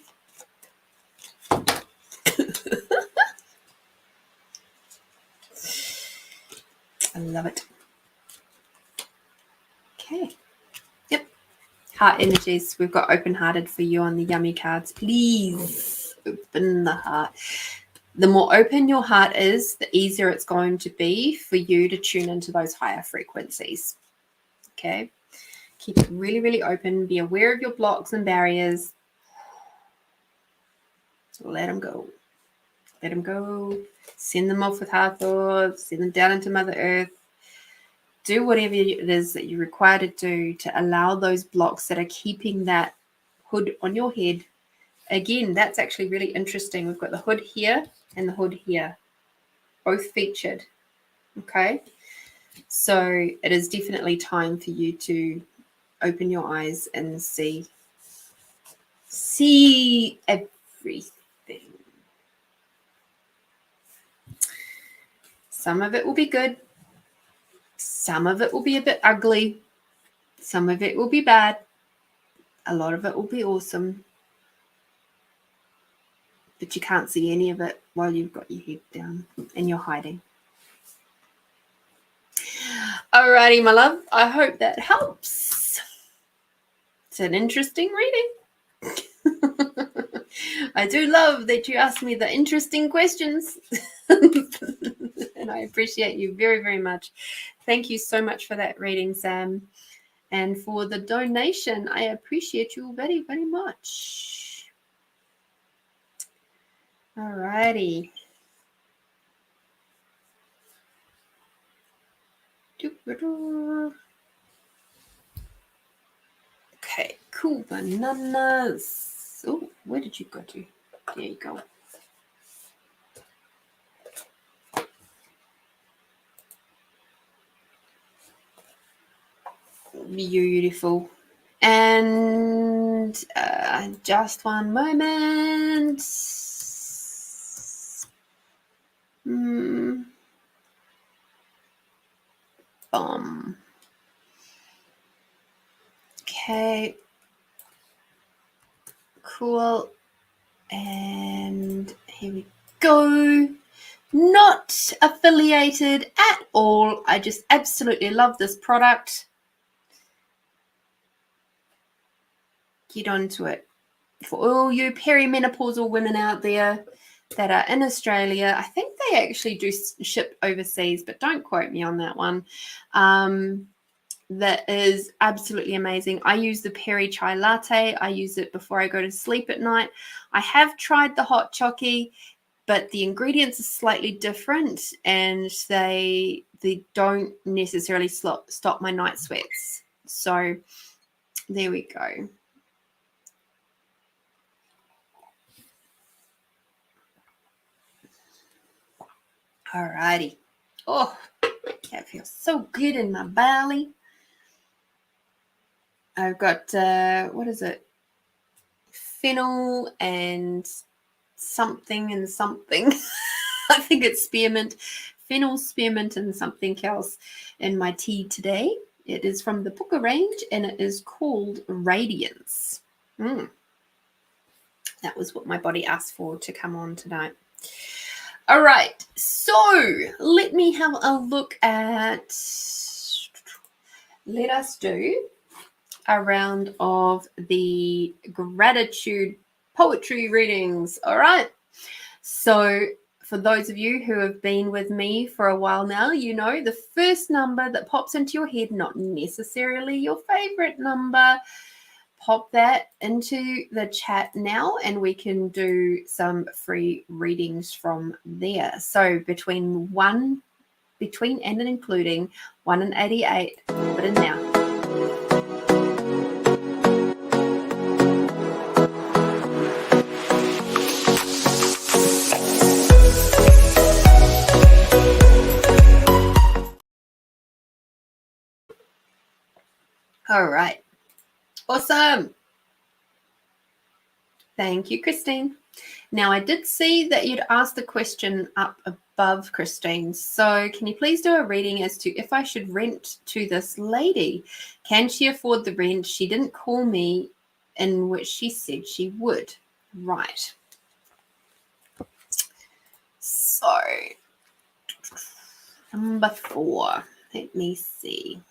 Speaker 1: I love it. Okay. Yep. Heart energies. We've got open-hearted for you on the yummy cards. Please open the heart. The more open your heart is, the easier it's going to be for you to tune into those higher frequencies. Okay. Keep it really, really open. Be aware of your blocks and barriers. So let them go. Let them go. Send them off with Hathor. Send them down into Mother Earth. Do whatever it is that you're required to do to allow those blocks that are keeping that hood on your head. Again, that's actually really interesting. We've got the hood here and the hood here, both featured. Okay. So it is definitely time for you to open your eyes and see everything. Some of it will be good. Some of it will be a bit ugly. Some of it will be bad. A lot of it will be awesome. But you can't see any of it while you've got your head down and you're hiding. Alrighty, my love. I hope that helps. It's an interesting reading. I do love that you ask me the interesting questions. And I appreciate you very, very much. Thank you so much for that reading, Sam. And for the donation, I appreciate you very, very much. Alrighty. Okay, cool bananas. Oh, where did you go to? There you go. Beautiful. And just one moment. Okay. Cool. And here we go. Not affiliated at all. I just absolutely love this product. Get onto it. For all you perimenopausal women out there that are in Australia, I think they actually do ship overseas, but don't quote me on that one. That is absolutely amazing. I use the peri chai latte. I use it before I go to sleep at night. I have tried the hot chockey, but the ingredients are slightly different and they don't necessarily stop my night sweats. So There we go. Alrighty. Oh, that feels so good in my belly. I've got, what is it? Fennel and something and something. I think it's spearmint. Fennel, spearmint, and something else in my tea today. It is from the Puka range and it is called Radiance. That was what my body asked for to come on tonight. All right, so let me have a look at, let us do a round of the gratitude poetry readings. All right, so for those of you who have been with me for a while now, you know the first number that pops into your head, not necessarily your favorite number, pop that into the chat now and we can do some free readings from there. So between and including 1 and 88, put in now. All right. Awesome. Thank you, Christine. Now, I did see that you'd asked the question up above, Christine. So can you please do a reading as to if I should rent to this lady? Can she afford the rent? She didn't call me, in which she said she would. Right. So, number 4. Let me see.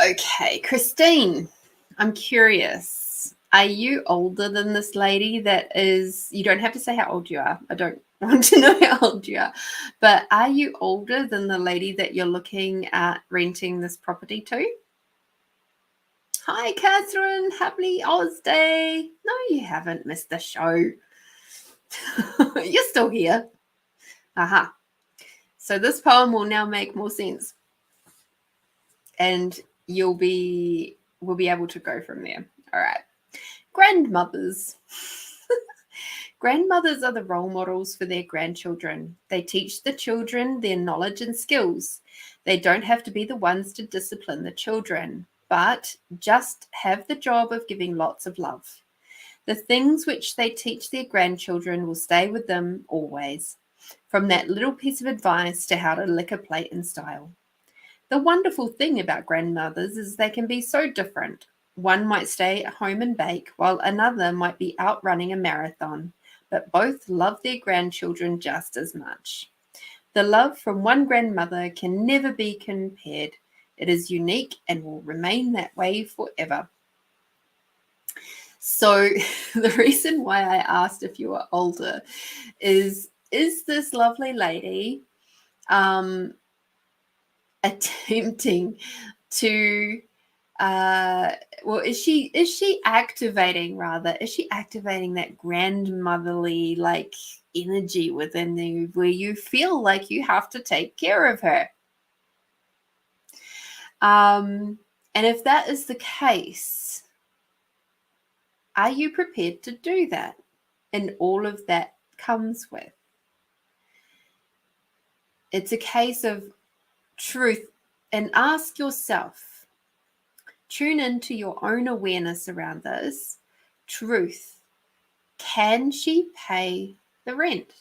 Speaker 1: Okay, Christine, I'm curious. Are you older than this lady that is, you don't have to say how old you are. I don't want to know how old you are. But are you older than the lady that you're looking at renting this property to? Hi, Catherine. Happy Oz Day. No, you haven't missed the show. You're still here. Aha. So this poem will now make more sense. And we'll be able to go from there. All right. Grandmothers. Grandmothers are the role models for their grandchildren. They teach the children their knowledge and skills. They don't have to be the ones to discipline the children, but just have the job of giving lots of love. The things which they teach their grandchildren will stay with them always, from that little piece of advice to how to lick a plate in style. The wonderful thing about grandmothers is they can be so different. One might stay at home and bake, while another might be out running a marathon, but both love their grandchildren just as much. The love from one grandmother can never be compared. It is unique and will remain that way forever. So the reason why I asked if you were older is this lovely lady attempting to is she activating that grandmotherly like energy within you where you feel like you have to take care of her? And if that is the case, are you prepared to do that? And all of that comes with. It's a case of truth, and ask yourself, tune into your own awareness around this. Truth. Can she pay the rent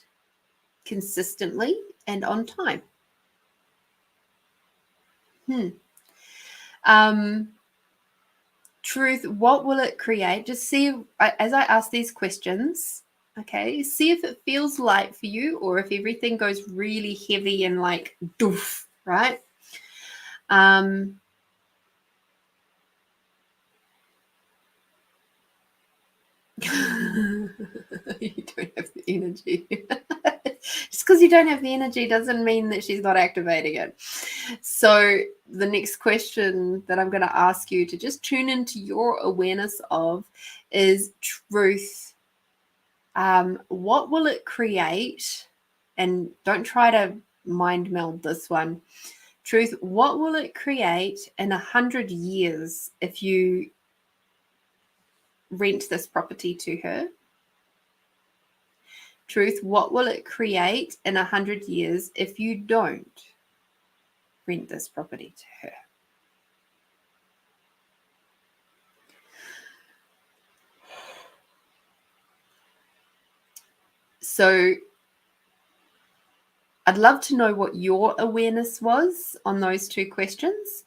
Speaker 1: consistently and on time? Truth, what will it create? Just see, as I ask these questions, okay, see if it feels light for you or if everything goes really heavy and like doof, right? You don't have the energy. Just because you don't have the energy doesn't mean that she's not activating it. So the next question that I'm going to ask you to just tune into your awareness of is truth. What will it create? And don't try to mind meld this one. Truth, what will it create in 100 years if you rent this property to her? Truth, what will it create in 100 years if you don't rent this property to her? So I'd love to know what your awareness was on those two questions.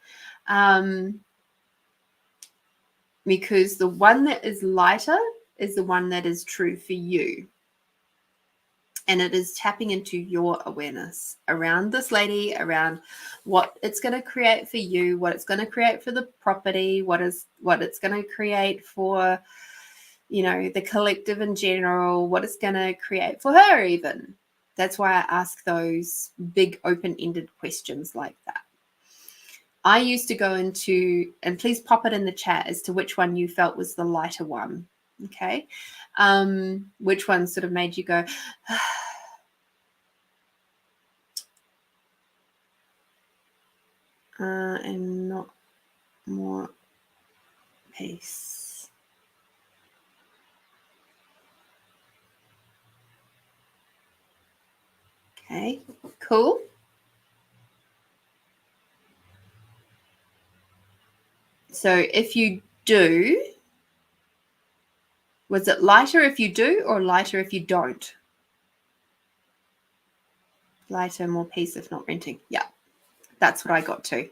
Speaker 1: Because the one that is lighter is the one that is true for you. And it is tapping into your awareness around this lady, around what it's going to create for you, what it's going to create for the property, what it's going to create for, the collective in general, what it's going to create for her even. That's why I ask those big open-ended questions like that. I used to go into, and please pop it in the chat as to which one you felt was the lighter one. Okay. Which one sort of made you go, and not more peace. Okay, cool. So if you do, was it lighter if you do or lighter if you don't? Lighter, more peace if not renting. Yeah, that's what I got too.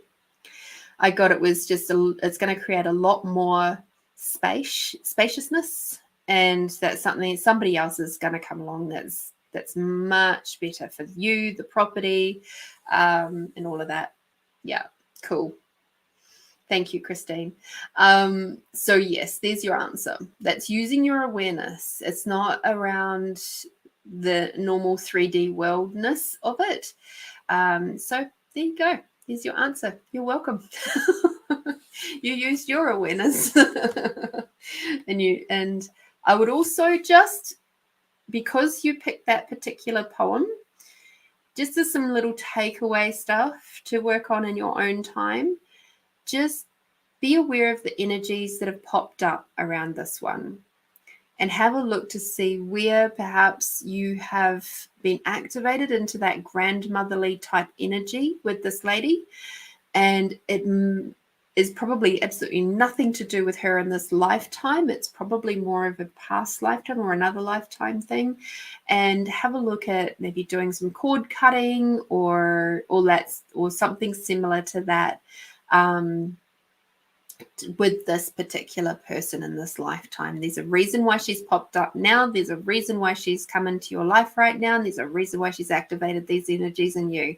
Speaker 1: I got it was just, it's going to create a lot more spaciousness, and that's somebody else is going to come along that's much better for you, the property, and all of that. Yeah, cool. Thank you, Christine. So yes, there's your answer. That's using your awareness. It's not around the normal 3D worldness of it. So there you go. Here's your answer. You're welcome. You used your awareness. and I would also, just because you picked that particular poem, just as some little takeaway stuff to work on in your own time, just be aware of the energies that have popped up around this one and have a look to see where perhaps you have been activated into that grandmotherly type energy with this lady. And it is probably absolutely nothing to do with her in this lifetime. It's probably more of a past lifetime or another lifetime thing. And have a look at maybe doing some cord cutting or something similar to that. With this particular person in this lifetime. There's a reason why she's popped up now. There's a reason why she's come into your life right now. And there's a reason why she's activated these energies in you.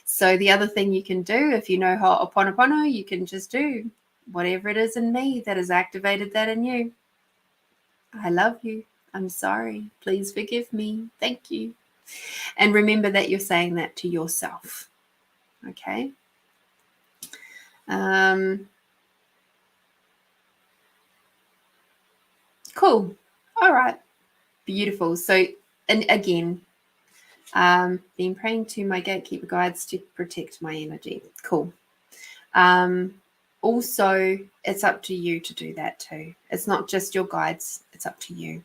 Speaker 1: So the other thing you can do, if you know Ho'oponopono, you can just do whatever it is in me that has activated that in you. I love you. I'm sorry. Please forgive me. Thank you. And remember that you're saying that to yourself. Okay. Cool. All right. Beautiful. So, and again, been praying to my gatekeeper guides to protect my energy. Cool. Also, it's up to you to do that too. It's not just your guides. It's up to you.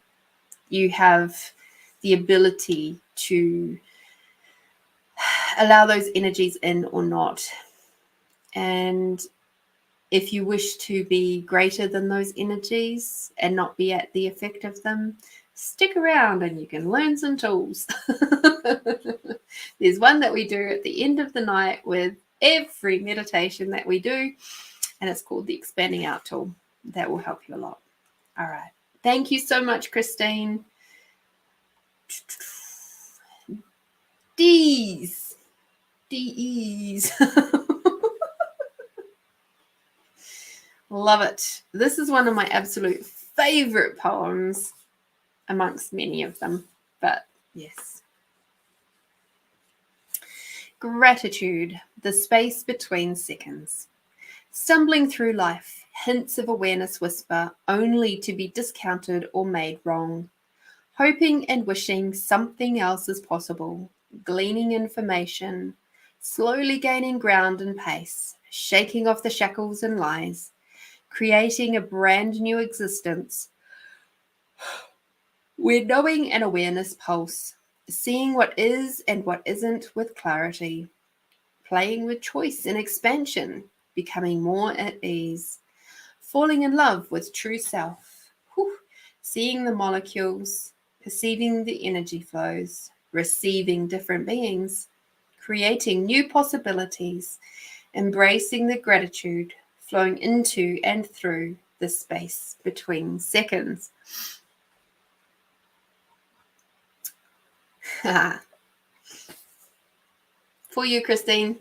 Speaker 1: You have the ability to allow those energies in or not. And if you wish to be greater than those energies and not be at the effect of them, stick around and you can learn some tools. There's one that we do at the end of the night with every meditation that we do, and it's called the Expanding Out tool. That will help you a lot. All right. Thank you so much, Christine. D's. Love it. This is one of my absolute favorite poems amongst many of them, but yes. Gratitude, the space between seconds. Stumbling through life, hints of awareness whisper, only to be discounted or made wrong. hoping and wishing something else is possible, gleaning information, slowly gaining ground and pace, shaking off the shackles and lies, creating a brand new existence where knowing and awareness pulse, seeing what is and what isn't with clarity, playing with choice and expansion, becoming more at ease, falling in love with true self, seeing the molecules, perceiving the energy flows, receiving different beings, creating new possibilities, embracing the gratitude, flowing into and through the space between seconds. For you, Christine.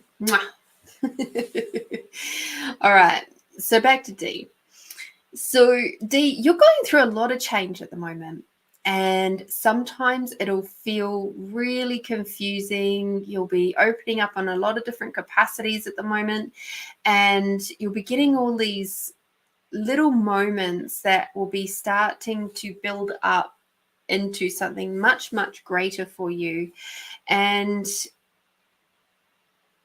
Speaker 1: All right, so back to D. So D, you're going through a lot of change at the moment, and sometimes it'll feel really confusing. You'll be opening up on a lot of different capacities at the moment, and you'll be getting all these little moments that will be starting to build up into something much, much greater for you. And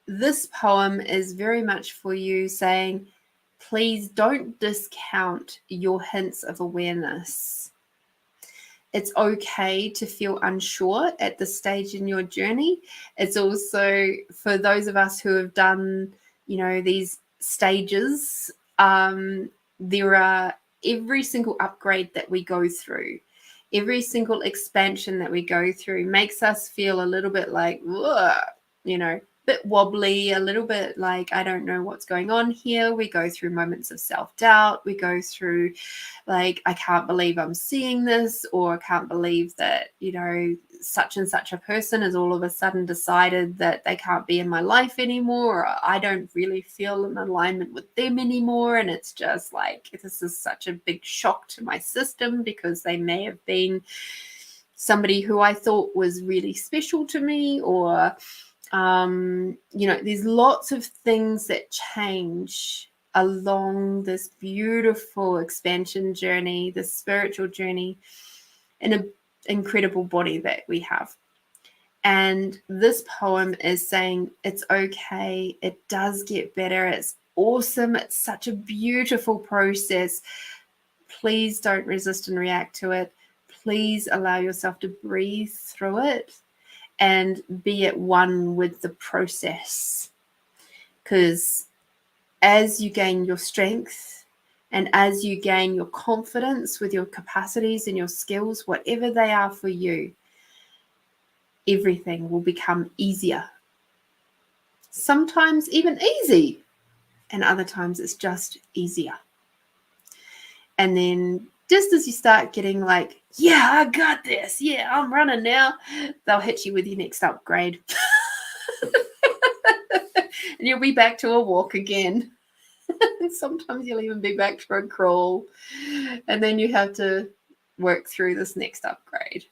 Speaker 1: this poem is very much for you, saying, please don't discount your hints of awareness. It's okay to feel unsure at this stage in your journey. It's also for those of us who have done, these stages, there are every single upgrade that we go through, every single expansion that we go through makes us feel a little bit like, bit wobbly, a little bit like, I don't know what's going on here. We go through moments of self-doubt. We go through like, I can't believe I'm seeing this, or I can't believe that, such and such a person has all of a sudden decided that they can't be in my life anymore, or I don't really feel in alignment with them anymore. And it's just like, this is such a big shock to my system, because they may have been somebody who I thought was really special to me, or there's lots of things that change along this beautiful expansion journey, this spiritual journey, in an incredible body that we have. And this poem is saying it's okay. It does get better. It's awesome. It's such a beautiful process. Please don't resist and react to it. Please allow yourself to breathe through it and be at one with the process. Because as you gain your strength and as you gain your confidence with your capacities and your skills, whatever they are for you, everything will become easier. Sometimes even easy, and other times it's just easier. And then just as you start getting like, yeah, I got this, yeah, I'm running now, they'll hit you with your next upgrade. And you'll be back to a walk again. Sometimes you'll even be back to a crawl. And then you have to work through this next upgrade.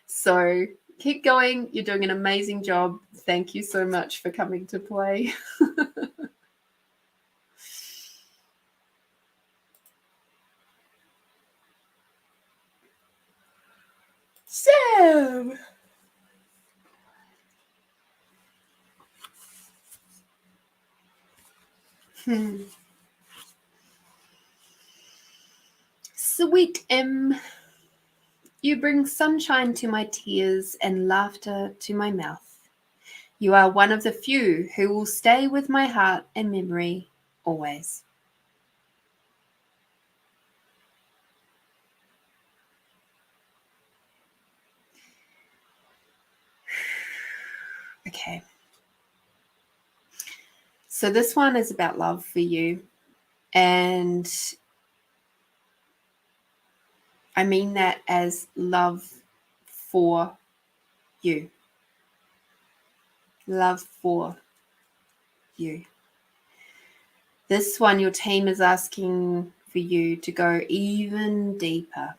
Speaker 1: So keep going. You're doing an amazing job. Thank you so much for coming to play. So, Sweet M, you bring sunshine to my tears and laughter to my mouth. You are one of the few who will stay with my heart and memory always. Okay. So this one is about love for you. And I mean that as love for you. Love for you. This one, your team is asking for you to go even deeper.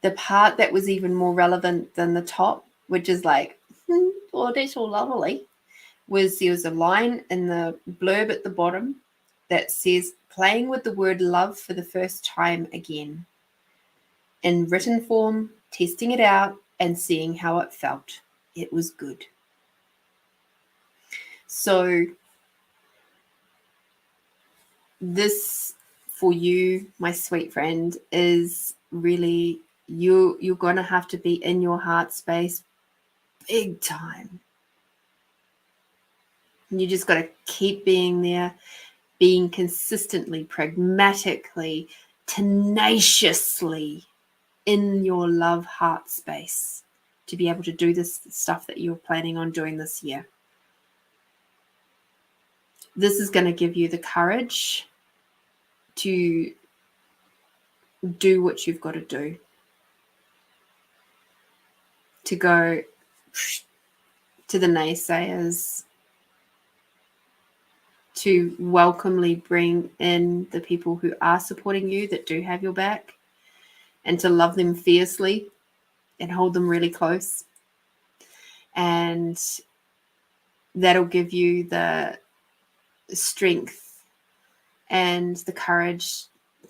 Speaker 1: The part that was even more relevant than the top, which is like, oh, that's all lovely, was there was a line in the blurb at the bottom that says, playing with the word love for the first time again. in written form, testing it out and seeing how it felt. It was good. So this for you, my sweet friend, is really you're going to have to be in your heart space big time. You just got to keep being there, being consistently, pragmatically, tenaciously in your love heart space to be able to do this stuff that you're planning on doing this year. This is going to give you the courage to do what you've got to do, to go to the naysayers, to welcomely bring in the people who are supporting you, that do have your back, and to love them fiercely and hold them really close. And that'll give you the strength and the courage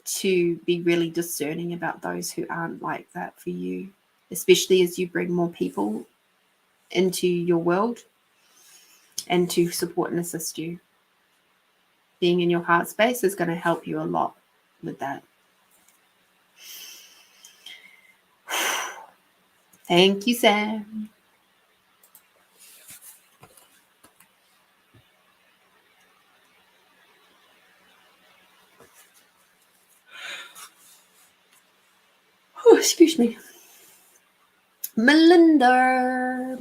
Speaker 1: to be really discerning about those who aren't like that for you, especially as you bring more people into your world and to support and assist you. Being in your heart space is going to help you a lot with that. Thank you, Sam. Oh, excuse me. Melinda.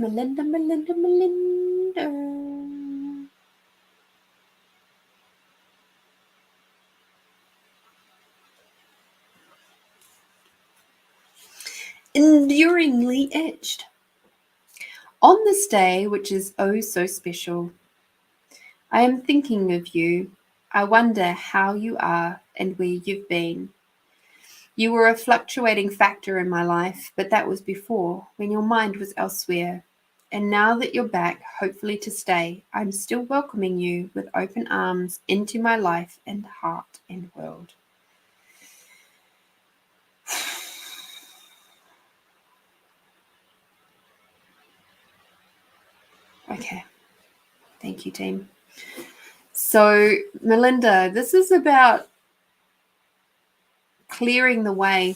Speaker 1: Enduringly etched. On this day, which is oh so special, I am thinking of you. I wonder how you are and where you've been. You were a fluctuating factor in my life, but that was before, when your mind was elsewhere. And now that you're back, hopefully to stay, I'm still welcoming you with open arms into my life and heart and world. Okay. Thank you, team. So, Melinda, this is about clearing the way.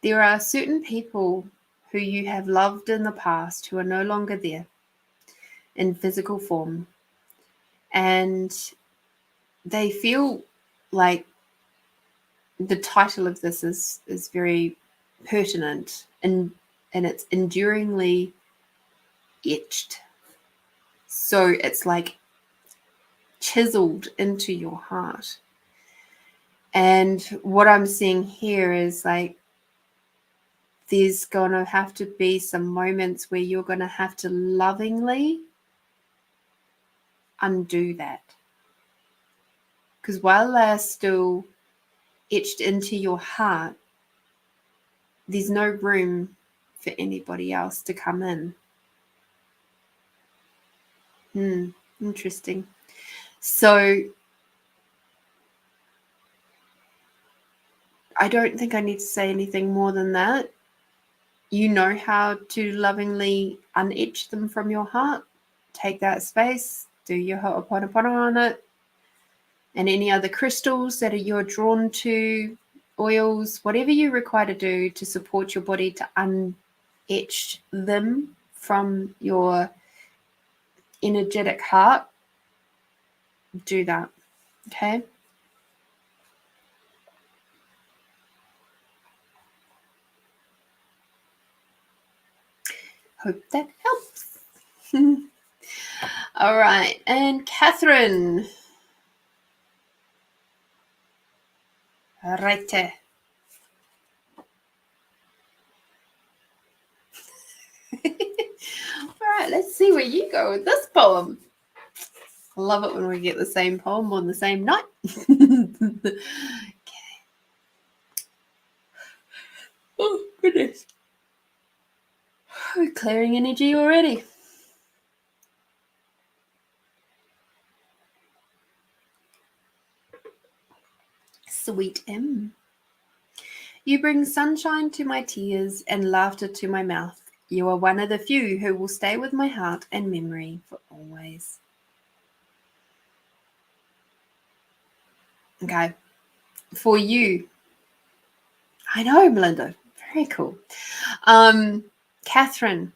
Speaker 1: There are certain people who you have loved in the past who are no longer there in physical form. And they feel like the title of this is very pertinent, and it's enduringly etched. So it's like chiseled into your heart. And what I'm seeing here is like there's going to have to be some moments where you're going to have to lovingly undo that. Because while they're still etched into your heart, there's no room for anybody else to come in. Interesting. So I don't think I need to say anything more than that. You know how to lovingly unetch them from your heart. Take that space, do your ho'oponopono on it, and any other crystals that you're drawn to, oils, whatever you require to do to support your body to unetch them from your energetic heart, do that. Okay? Hope that helps. All right. And Catherine. Right. All right, let's see where you go with this poem. I love it when we get the same poem on the same night. Okay. Oh, goodness. We're clearing energy already. Sweet M. You bring sunshine to my tears and laughter to my mouth. You are one of the few who will stay with my heart and memory for always. Okay. For you. I know, Melinda. Very cool. Catherine.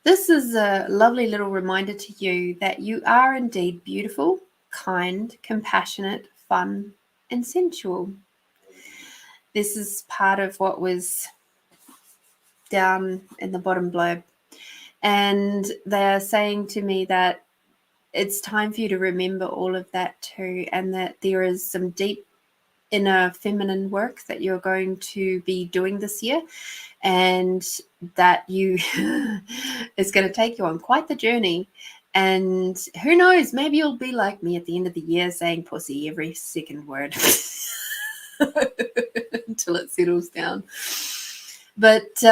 Speaker 1: This is a lovely little reminder to you that you are indeed beautiful, kind, compassionate, fun, and sensual. This is part of what was down in the bottom blurb. And they're saying to me that it's time for you to remember all of that too, and that there is some deep inner feminine work that you're going to be doing this year, and that you is going to take you on quite the journey. And who knows, maybe you'll be like me at the end of the year saying pussy every second word until it settles down. But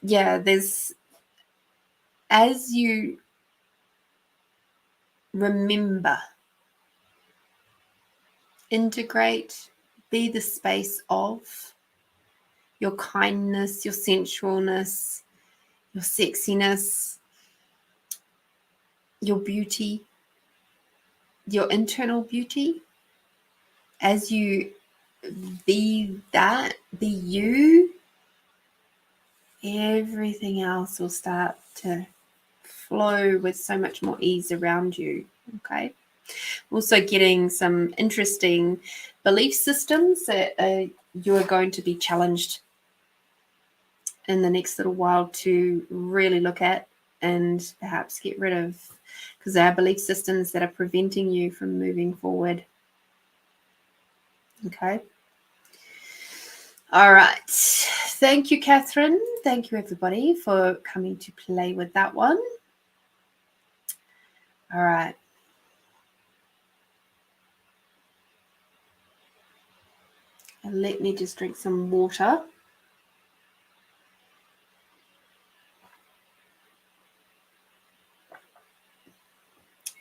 Speaker 1: yeah, there's, as you remember, integrate, be the space of your kindness, your sensualness, your sexiness, your beauty, your internal beauty. As you be that, be you, everything else will start to flow with so much more ease around you. Okay. Also getting some interesting belief systems that you are going to be challenged in the next little while to really look at and perhaps get rid of, because there are belief systems that are preventing you from moving forward. Okay. All right. Thank you, Catherine. Thank you, everybody, for coming to play with that one. All right. And let me just drink some water.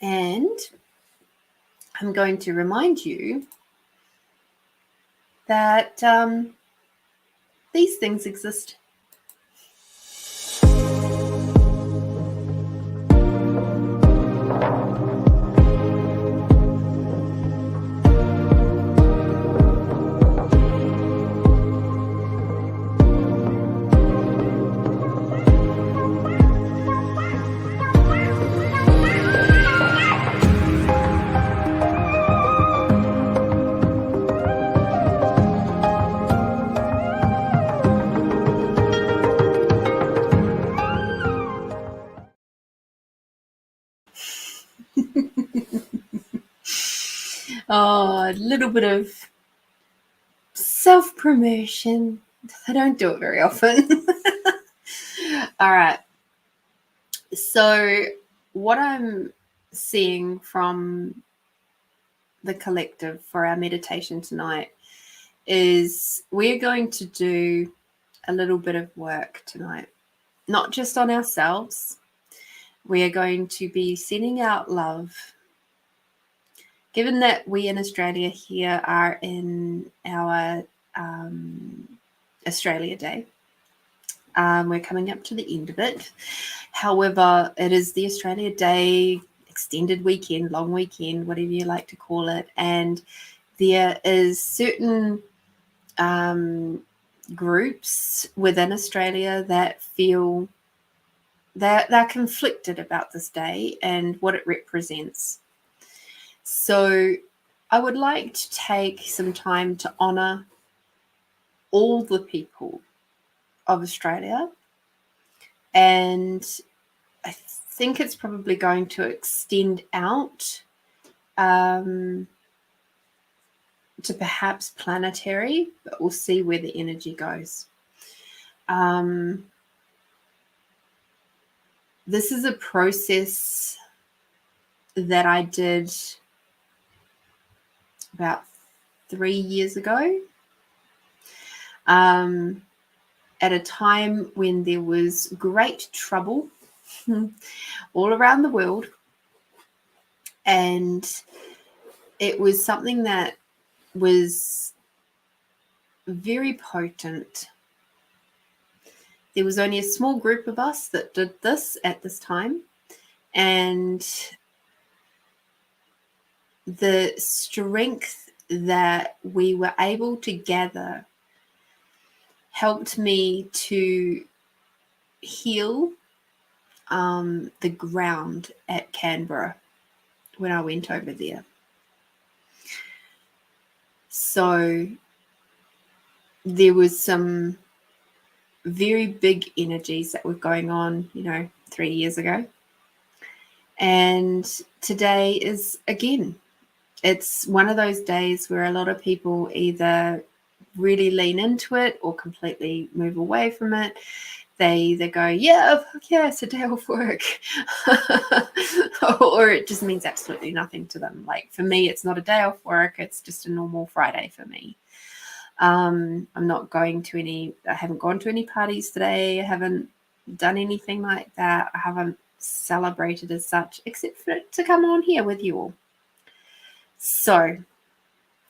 Speaker 1: And I'm going to remind you that these things exist. Oh, a little bit of self-promotion. I don't do it very often. All right. So what I'm seeing from the collective for our meditation tonight is we're going to do a little bit of work tonight, not just on ourselves. We are going to be sending out love. Given that we in Australia here are in our Australia Day, we're coming up to the end of it. However, it is the Australia Day extended weekend, long weekend, whatever you like to call it. And there is certain groups within Australia that feel that they're conflicted about this day and what it represents. So I would like to take some time to honour all the people of Australia, and I think it's probably going to extend out to perhaps planetary, but we'll see where the energy goes. This is a process that I did about 3 years ago, at a time when there was great trouble all around the world. And it was something that was very potent. There was only a small group of us that did this at this time, and the strength that we were able to gather helped me to heal the ground at Canberra when I went over there. So there was some very big energies that were going on, 3 years ago. And today is, again, it's one of those days where a lot of people either really lean into it or completely move away from it. They go, yeah, it's a day off work. Or it just means absolutely nothing to them. Like for me, it's not a day off work. It's just a normal Friday for me. I'm not going to I haven't gone to any parties today. I haven't done anything like that. I haven't celebrated as such, except for to come on here with you all. So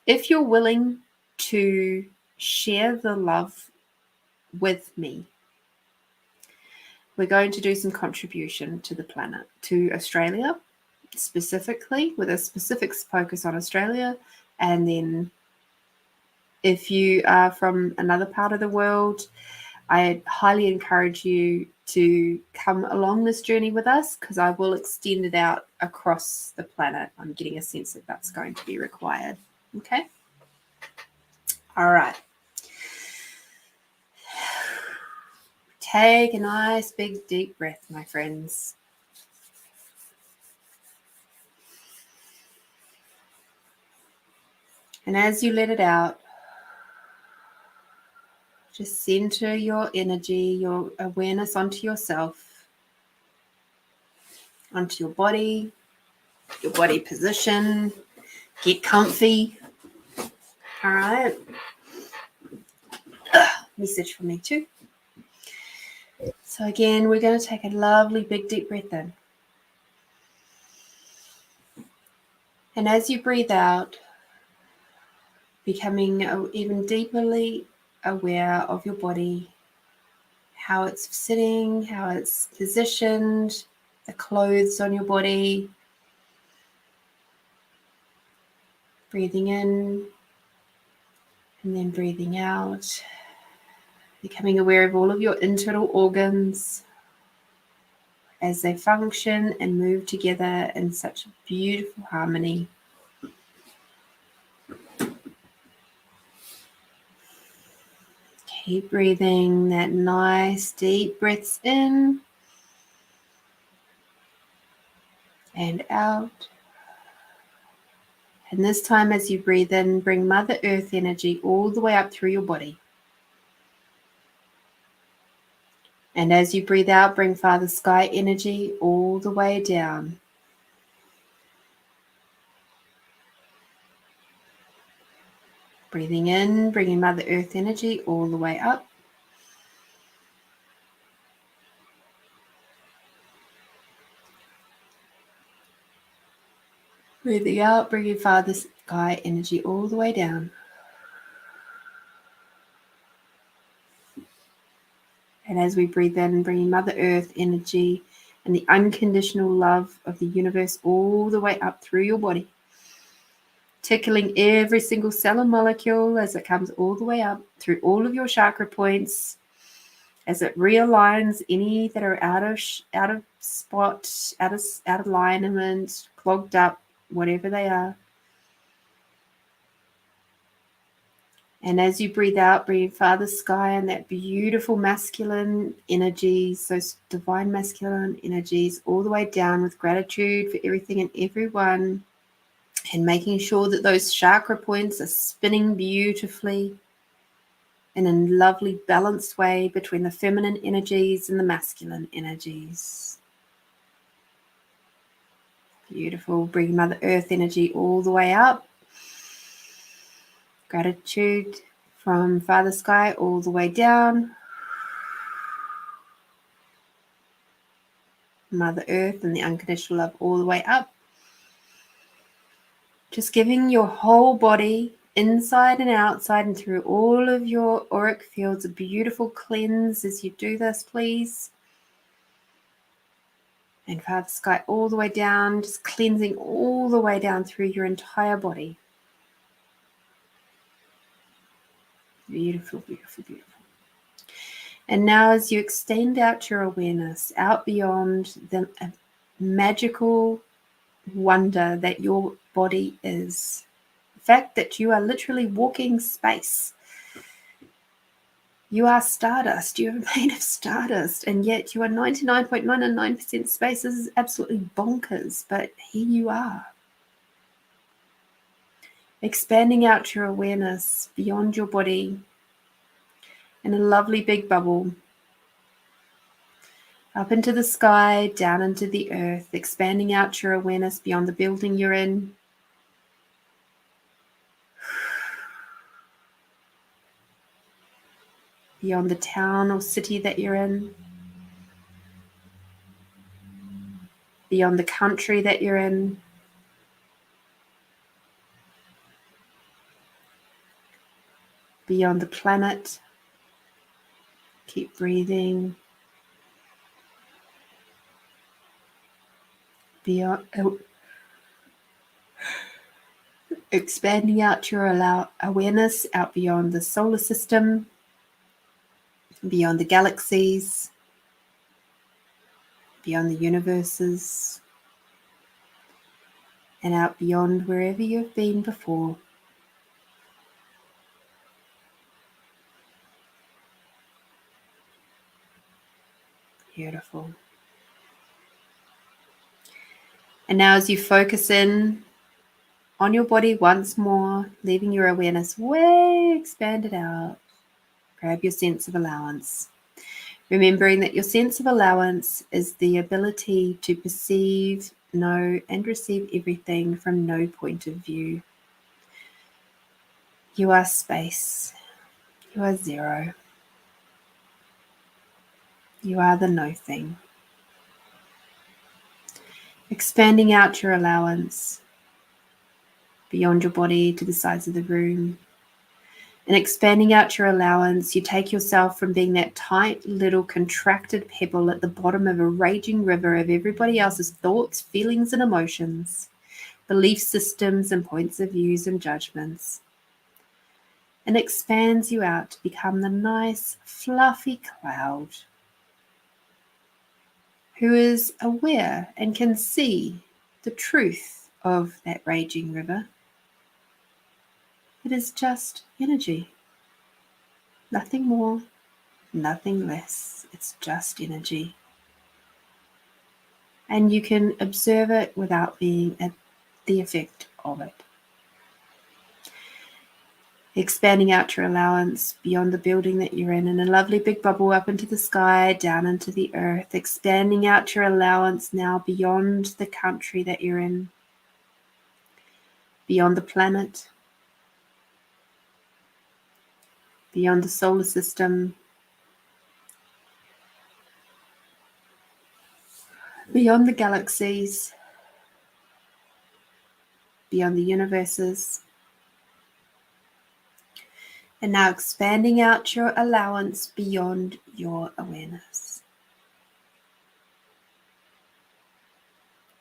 Speaker 1: if you're willing to share the love with me, we're going to do some contribution to the planet, to Australia specifically, with a specific focus on Australia. And then if you are from another part of the world, I highly encourage you to come along this journey with us, because I will extend it out across the planet. I'm getting a sense that that's going to be required. Okay? All right. Take a nice big deep breath, my friends. And as you let it out, just center your energy, your awareness onto yourself, onto your body position. Get comfy. All right. Message from me too. So again, we're going to take a lovely big deep breath in. And as you breathe out, becoming even deeply aware of your body, how it's sitting, how it's positioned, the clothes on your body. Breathing in and then breathing out. Becoming aware of all of your internal organs as they function and move together in such beautiful harmony. Keep breathing that nice deep breaths in and out. And this time as you breathe in, bring Mother Earth energy all the way up through your body. And as you breathe out, bring Father Sky energy all the way down. Breathing in, bringing Mother Earth energy all the way up. Breathing out, bringing Father Sky energy all the way down. And as we breathe in, bringing Mother Earth energy and the unconditional love of the universe all the way up through your body. Tickling every single cell and molecule as it comes all the way up through all of your chakra points, as it realigns any that are out of spot, out of alignment, clogged up, whatever they are. And as you breathe out, breathe Father Sky and that beautiful masculine energies, those divine masculine energies, all the way down with gratitude for everything and everyone, and making sure that those chakra points are spinning beautifully in a lovely balanced way between the feminine energies and the masculine energies. Beautiful. Bring Mother Earth energy all the way up. Gratitude from Father Sky all the way down. Mother Earth and the unconditional love all the way up. Just giving your whole body inside and outside and through all of your auric fields. A beautiful cleanse as you do this, please. And Father Sky all the way down, just cleansing all the way down through your entire body. Beautiful, beautiful, beautiful. And now as you extend out your awareness out beyond the magical wonder that your body is, the fact that you are literally walking space. You are stardust. You are made of stardust, and yet you are 99.999% space. This is absolutely bonkers, but here you are. Expanding out your awareness beyond your body in a lovely big bubble. Up into the sky, down into the earth, expanding out your awareness beyond the building you're in. Beyond the town or city that you're in. Beyond the country that you're in. Beyond the planet. Keep breathing. Beyond, expanding out your awareness out beyond the solar system, beyond the galaxies, beyond the universes, and out beyond wherever you've been before. Beautiful. And now as you focus in on your body once more, leaving your awareness way expanded out, grab your sense of allowance. Remembering that your sense of allowance is the ability to perceive, know, and receive everything from no point of view. You are space. You are zero. You are the no thing. Expanding out your allowance beyond your body to the sides of the room. And expanding out your allowance, you take yourself from being that tight little contracted pebble at the bottom of a raging river of everybody else's thoughts, feelings, and emotions, belief systems and points of views and judgments, and expands you out to become the nice, fluffy cloud who is aware and can see the truth of that raging river. It is just energy. Nothing more, nothing less. It's just energy. And you can observe it without being at the effect of it. Expanding out your allowance beyond the building that you're in a lovely big bubble up into the sky, down into the earth. Expanding out your allowance now beyond the country that you're in, beyond the planet, beyond the solar system, beyond the galaxies, beyond the universes. And now expanding out your allowance beyond your awareness.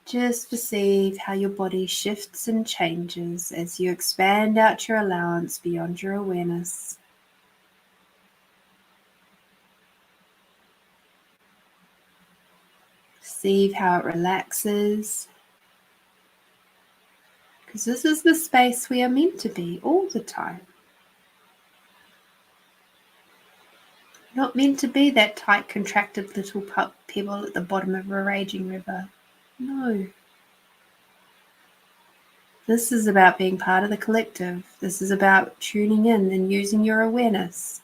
Speaker 1: Just perceive how your body shifts and changes as you expand out your allowance beyond your awareness. Perceive how it relaxes. Because this is the space we are meant to be all the time. Not meant to be that tight, contracted little pebble at the bottom of a raging river. No. This is about being part of the collective. This is about tuning in and using your awareness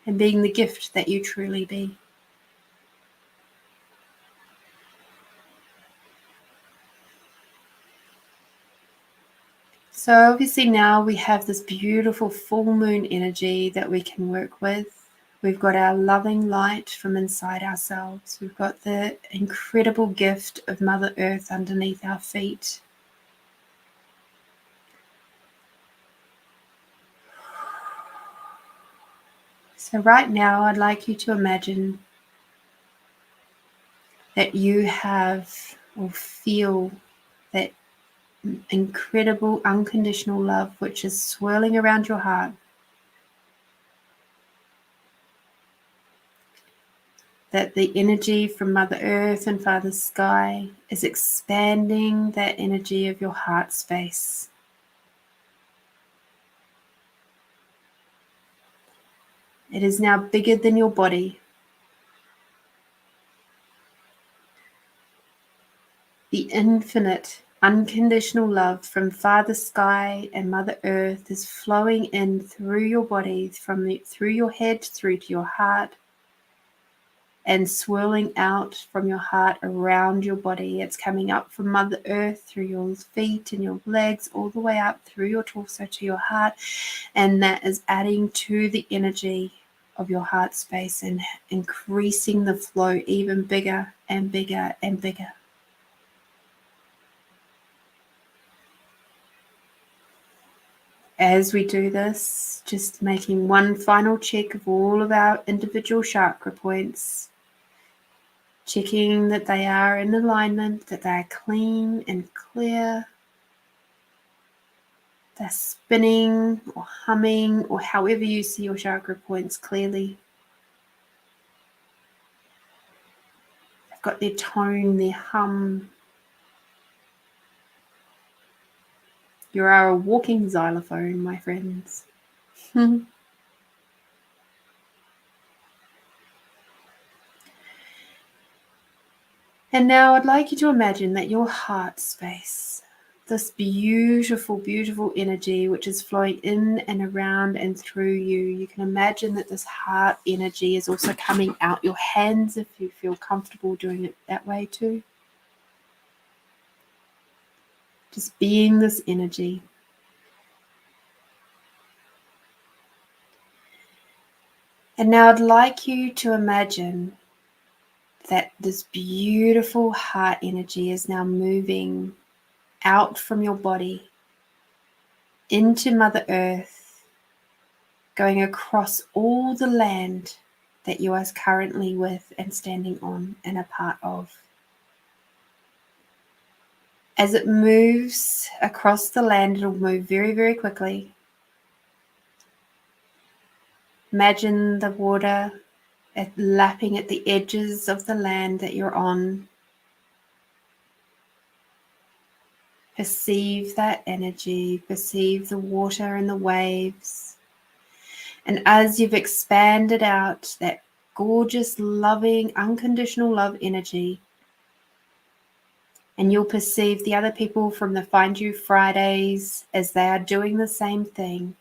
Speaker 1: and being the gift that you truly be. So obviously now we have this beautiful full moon energy that we can work with. We've got our loving light from inside ourselves. We've got the incredible gift of Mother Earth underneath our feet. So right now, I'd like you to imagine that you have or feel that incredible unconditional love which is swirling around your heart. That the energy from Mother Earth and Father Sky is expanding that energy of your heart space. It is now bigger than your body. The infinite, unconditional love from Father Sky and Mother Earth is flowing in through your body, through your head, through to your heart, and swirling out from your heart around your body. It's coming up from Mother Earth through your feet and your legs, all the way up through your torso to your heart, and that is adding to the energy of your heart space and increasing the flow even bigger and bigger and bigger. As we do this, just making one final check of all of our individual chakra points, checking that they are in alignment, that they are clean and clear, they're spinning or humming or however you see your chakra points clearly. They've got their tone, their hum. You are a walking xylophone, my friends. And now I'd like you to imagine that your heart space, this beautiful, beautiful energy which is flowing in and around and through you, you can imagine that this heart energy is also coming out your hands if you feel comfortable doing it that way too. Just being this energy. And now I'd like you to imagine that this beautiful heart energy is now moving out from your body into Mother Earth, going across all the land that you are currently with and standing on and a part of. As it moves across the land, it'll move very, very quickly. Imagine the water lapping at the edges of the land that you're on. Perceive that energy, perceive the water and the waves. And as you've expanded out that gorgeous, loving, unconditional love energy, and you'll perceive the other people from the Find You Fridays as they are doing the same thing.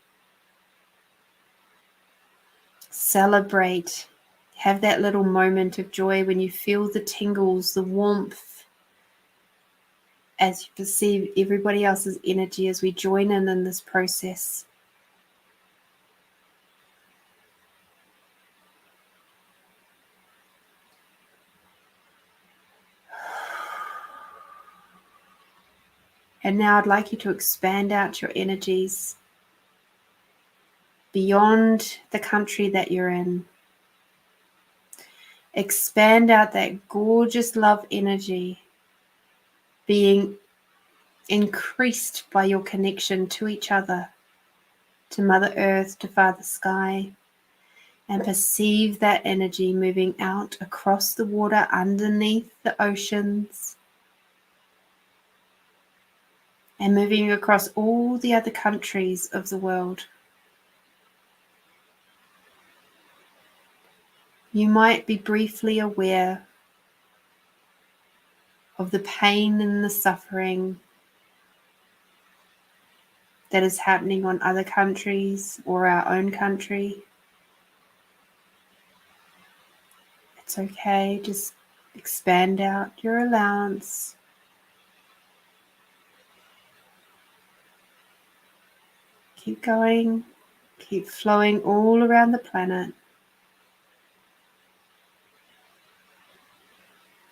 Speaker 1: Celebrate. Have that little moment of joy when you feel the tingles, the warmth, as you perceive everybody else's energy as we join in this process. And now I'd like you to expand out your energies beyond the country that you're in. Expand out that gorgeous love energy being increased by your connection to each other, to Mother Earth, to Father Sky, and perceive that energy moving out across the water, underneath the oceans, and moving across all the other countries of the world. You might be briefly aware of the pain and the suffering that is happening on other countries or our own country. It's okay, just expand out your allowance. Keep going, keep flowing all around the planet.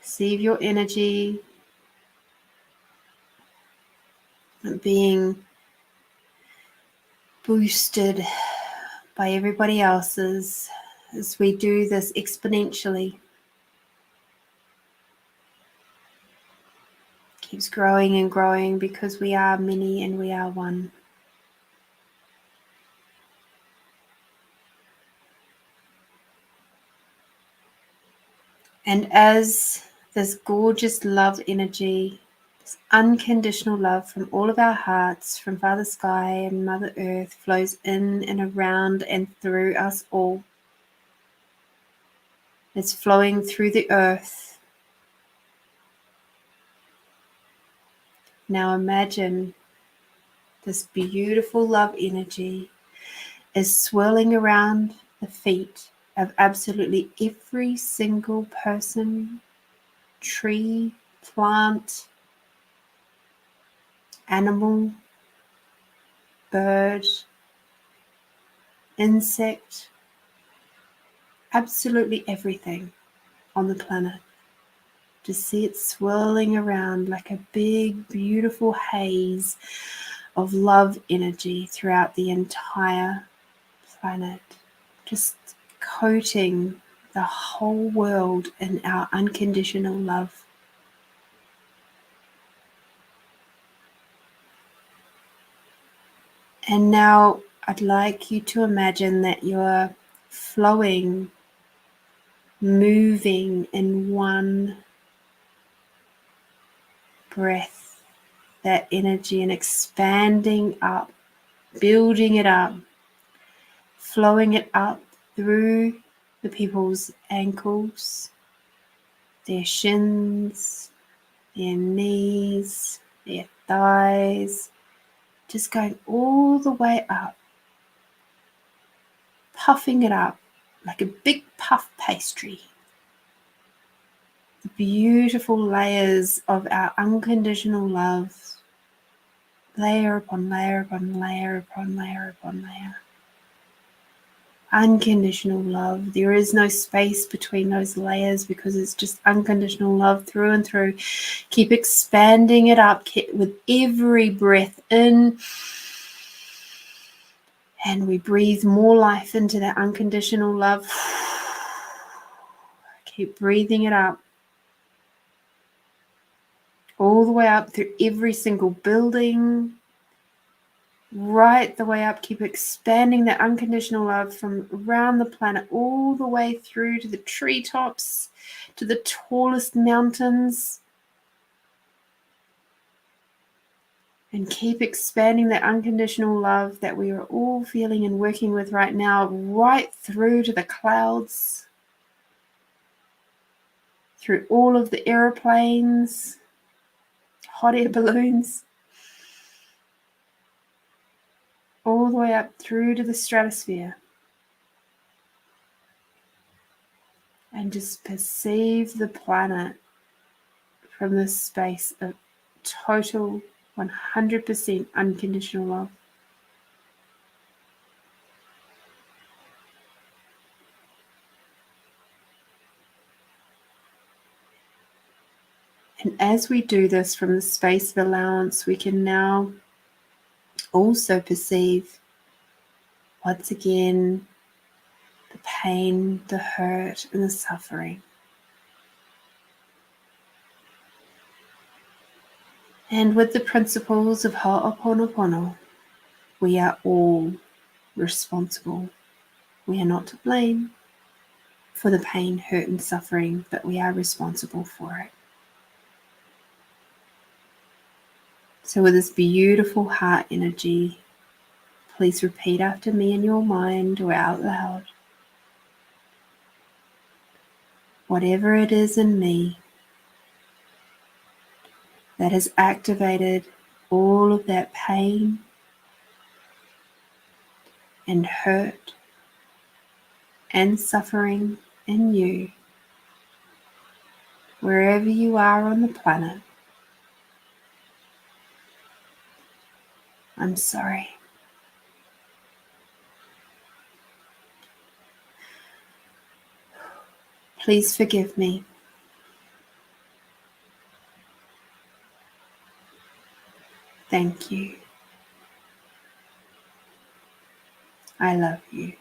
Speaker 1: Perceive your energy being boosted by everybody else's. as we do this exponentially. Keeps growing and growing because we are many and we are one. And as this gorgeous love energy, this unconditional love from all of our hearts, from Father Sky and Mother Earth, flows in and around and through us all. It's flowing through the earth. Now imagine this beautiful love energy is swirling around the feet of absolutely every single person, tree, plant, animal, bird, insect, absolutely everything on the planet. To see it swirling around like a big, beautiful haze of love energy throughout the entire planet, just coating the whole world in our unconditional love. And now I'd like you to imagine that you're flowing, moving in one breath, that energy, and expanding up, building it up, flowing it up through the people's ankles, their shins, their knees, their thighs, just going all the way up, puffing it up like a big puff pastry. The beautiful layers of our unconditional love, layer upon layer upon layer upon layer upon layer. Unconditional love. There is no space between those layers because it's just unconditional love through and through. Keep expanding it up with every breath in. And we breathe more life into that unconditional love. Keep breathing it up. All the way up through every single building. Right the way up. Keep expanding that unconditional love from around the planet all the way through to the treetops, to the tallest mountains. And keep expanding that unconditional love that we are all feeling and working with right now, right through to the clouds, through all of the aeroplanes, hot air balloons, all the way up through to the stratosphere. And just perceive the planet from this space of total 100% unconditional love. And as we do this from the space of allowance, we can now also perceive, once again, the pain, the hurt, and the suffering. And with the principles of Ho'oponopono, we are all responsible. We are not to blame for the pain, hurt, and suffering, but we are responsible for it. So with this beautiful heart energy, please repeat after me in your mind or out loud. Whatever it is in me that has activated all of that pain and hurt and suffering in you, wherever you are on the planet, I'm sorry. Please forgive me. Thank you. I love you.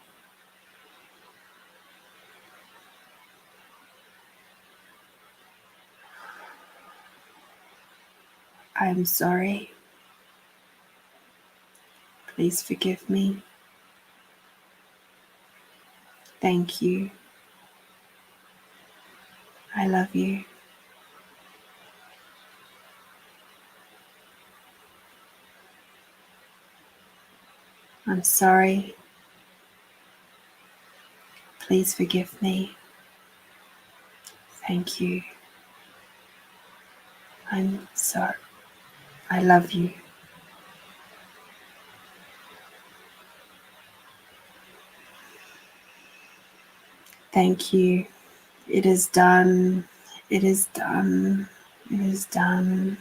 Speaker 1: I am sorry. Please forgive me. Thank you. I love you. I'm sorry. Please forgive me. Thank you. I'm sorry. I love you. Thank you. It is done. It is done. It is done.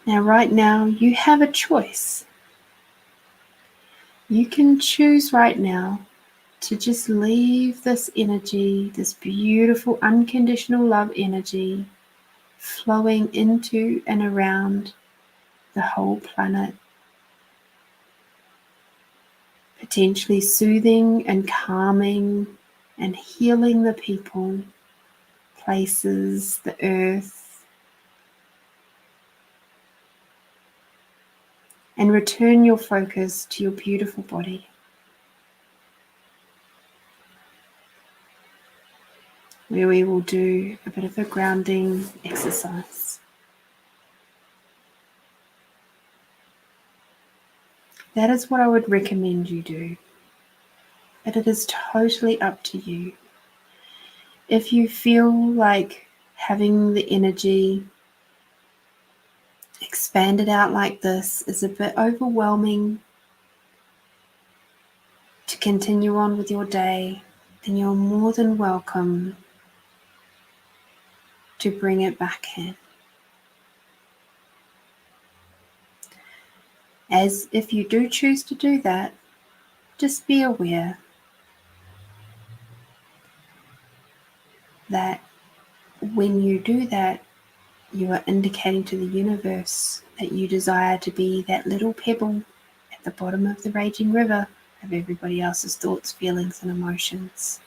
Speaker 1: Now, right now, you have a choice. You can choose right now to just leave this energy, this beautiful unconditional love energy, flowing into and around the whole planet, potentially soothing and calming and healing the people, places, the earth, and return your focus to your beautiful body. Where we will do a bit of a grounding exercise. That is what I would recommend you do. But it is totally up to you. If you feel like having the energy expanded out like this is a bit overwhelming to continue on with your day, then you're more than welcome to bring it back in. As if you do choose to do that, just be aware that when you do that, you are indicating to the universe that you desire to be that little pebble at the bottom of the raging river of everybody else's thoughts, feelings, and emotions.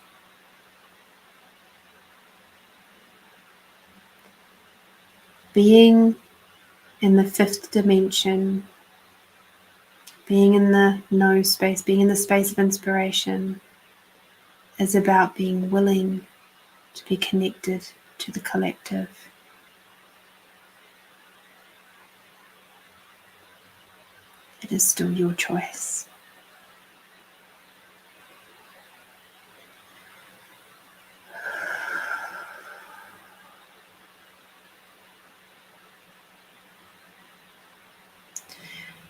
Speaker 1: Being in the fifth dimension, being in the no space, being in the space of inspiration, is about being willing to be connected to the collective. It is still your choice.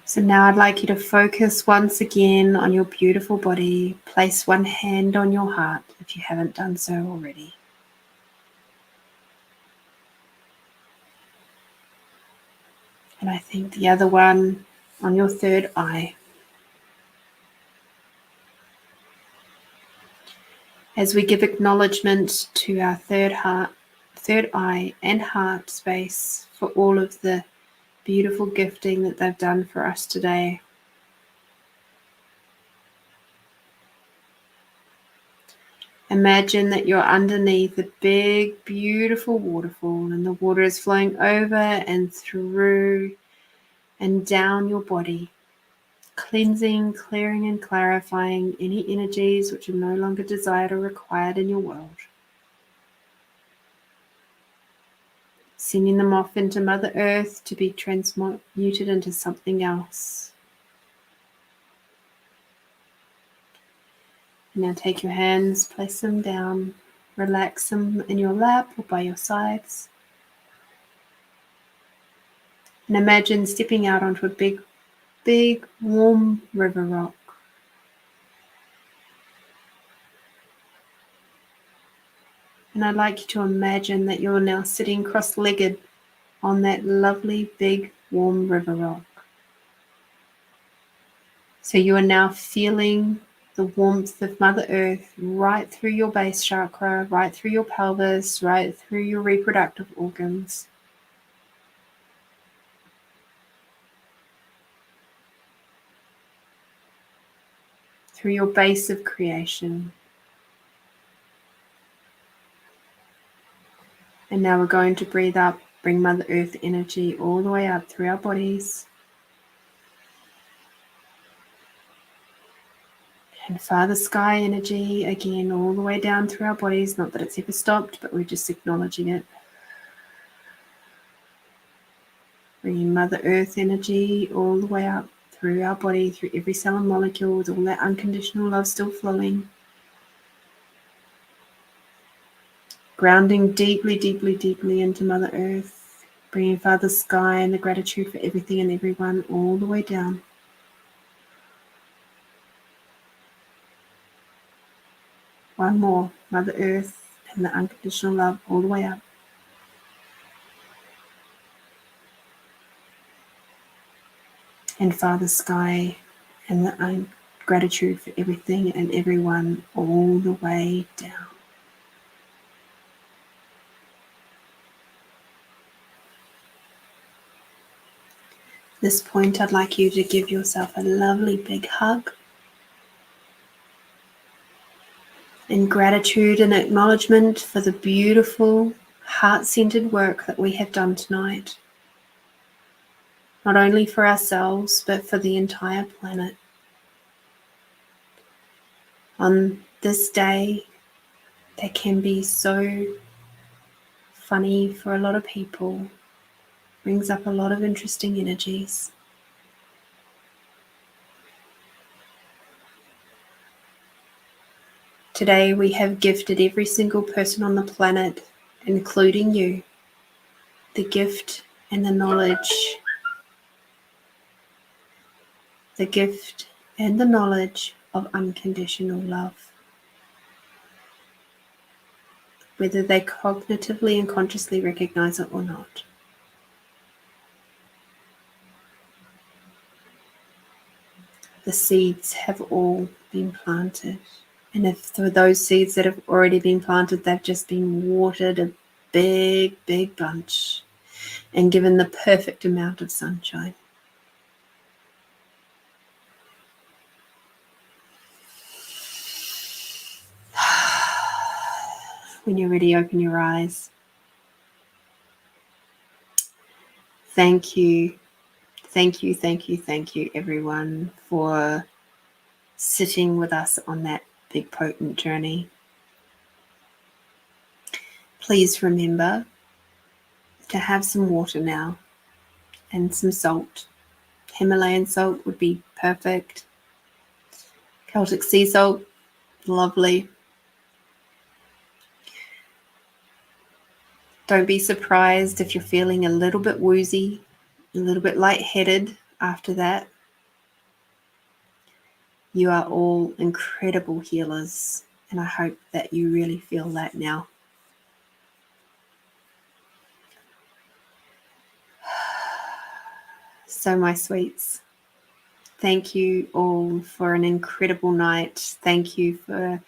Speaker 1: So now I'd like you to focus once again on your beautiful body. Place one hand on your heart if you haven't done so already. And I think the other one on your third eye. As we give acknowledgement to our third eye and heart space for all of the beautiful gifting that they've done for us today. Imagine that you're underneath a big, beautiful waterfall, and the water is flowing over and through and down your body, cleansing, clearing, and clarifying any energies which are no longer desired or required in your world. Sending them off into Mother Earth to be transmuted into something else. Now take your hands, place them down, relax them in your lap or by your sides. And imagine stepping out onto a big, warm river rock. And I'd like you to imagine that you're now sitting cross-legged on that lovely, big, warm river rock. So you are now feeling the warmth of Mother Earth right through your base chakra, right through your pelvis, right through your reproductive organs. through your base of creation. And now we're going to breathe up, bring Mother Earth energy all the way up through our bodies. And Father Sky energy, again, all the way down through our bodies. Not that it's ever stopped, but we're just acknowledging it. Bringing Mother Earth energy all the way up through our body, through every cell and molecule, with all that unconditional love still flowing. Grounding deeply, deeply, deeply into Mother Earth. Bringing Father Sky and the gratitude for everything and everyone all the way down. One more, Mother Earth and the unconditional love all the way up. And Father Sky and the gratitude for everything and everyone all the way down. At this point, I'd like you to give yourself a lovely big hug. In gratitude and acknowledgement for the beautiful, heart-centered work that we have done tonight. Not only for ourselves, but for the entire planet. On this day, that can be so funny for a lot of people, brings up a lot of interesting energies. Today we have gifted every single person on the planet, including you, the gift and the knowledge. The gift and the knowledge of unconditional love. Whether they cognitively and consciously recognize it or not. The seeds have all been planted. And if for those seeds that have already been planted, they've just been watered a big, big bunch and given the perfect amount of sunshine. When you're ready, open your eyes. Thank you. Thank you, thank you, thank you, everyone, for sitting with us on that big, potent journey. Please remember to have some water now and some salt. Himalayan salt would be perfect. Celtic sea salt, lovely. Don't be surprised if you're feeling a little bit woozy, a little bit lightheaded after that. You are all incredible healers, and I hope that you really feel that now. So my sweets, thank you all for an incredible night. Thank you for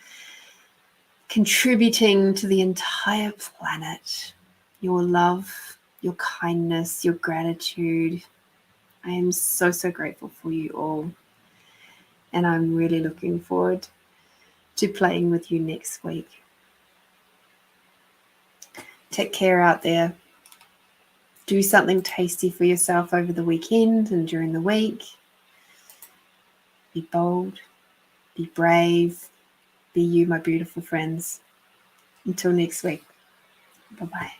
Speaker 1: contributing to the entire planet. Your love, your kindness, your gratitude. I am so, so grateful for you all. And I'm really looking forward to playing with you next week. Take care out there. Do something tasty for yourself over the weekend and during the week. Be bold, be brave, be you, my beautiful friends. Until next week. Bye-bye.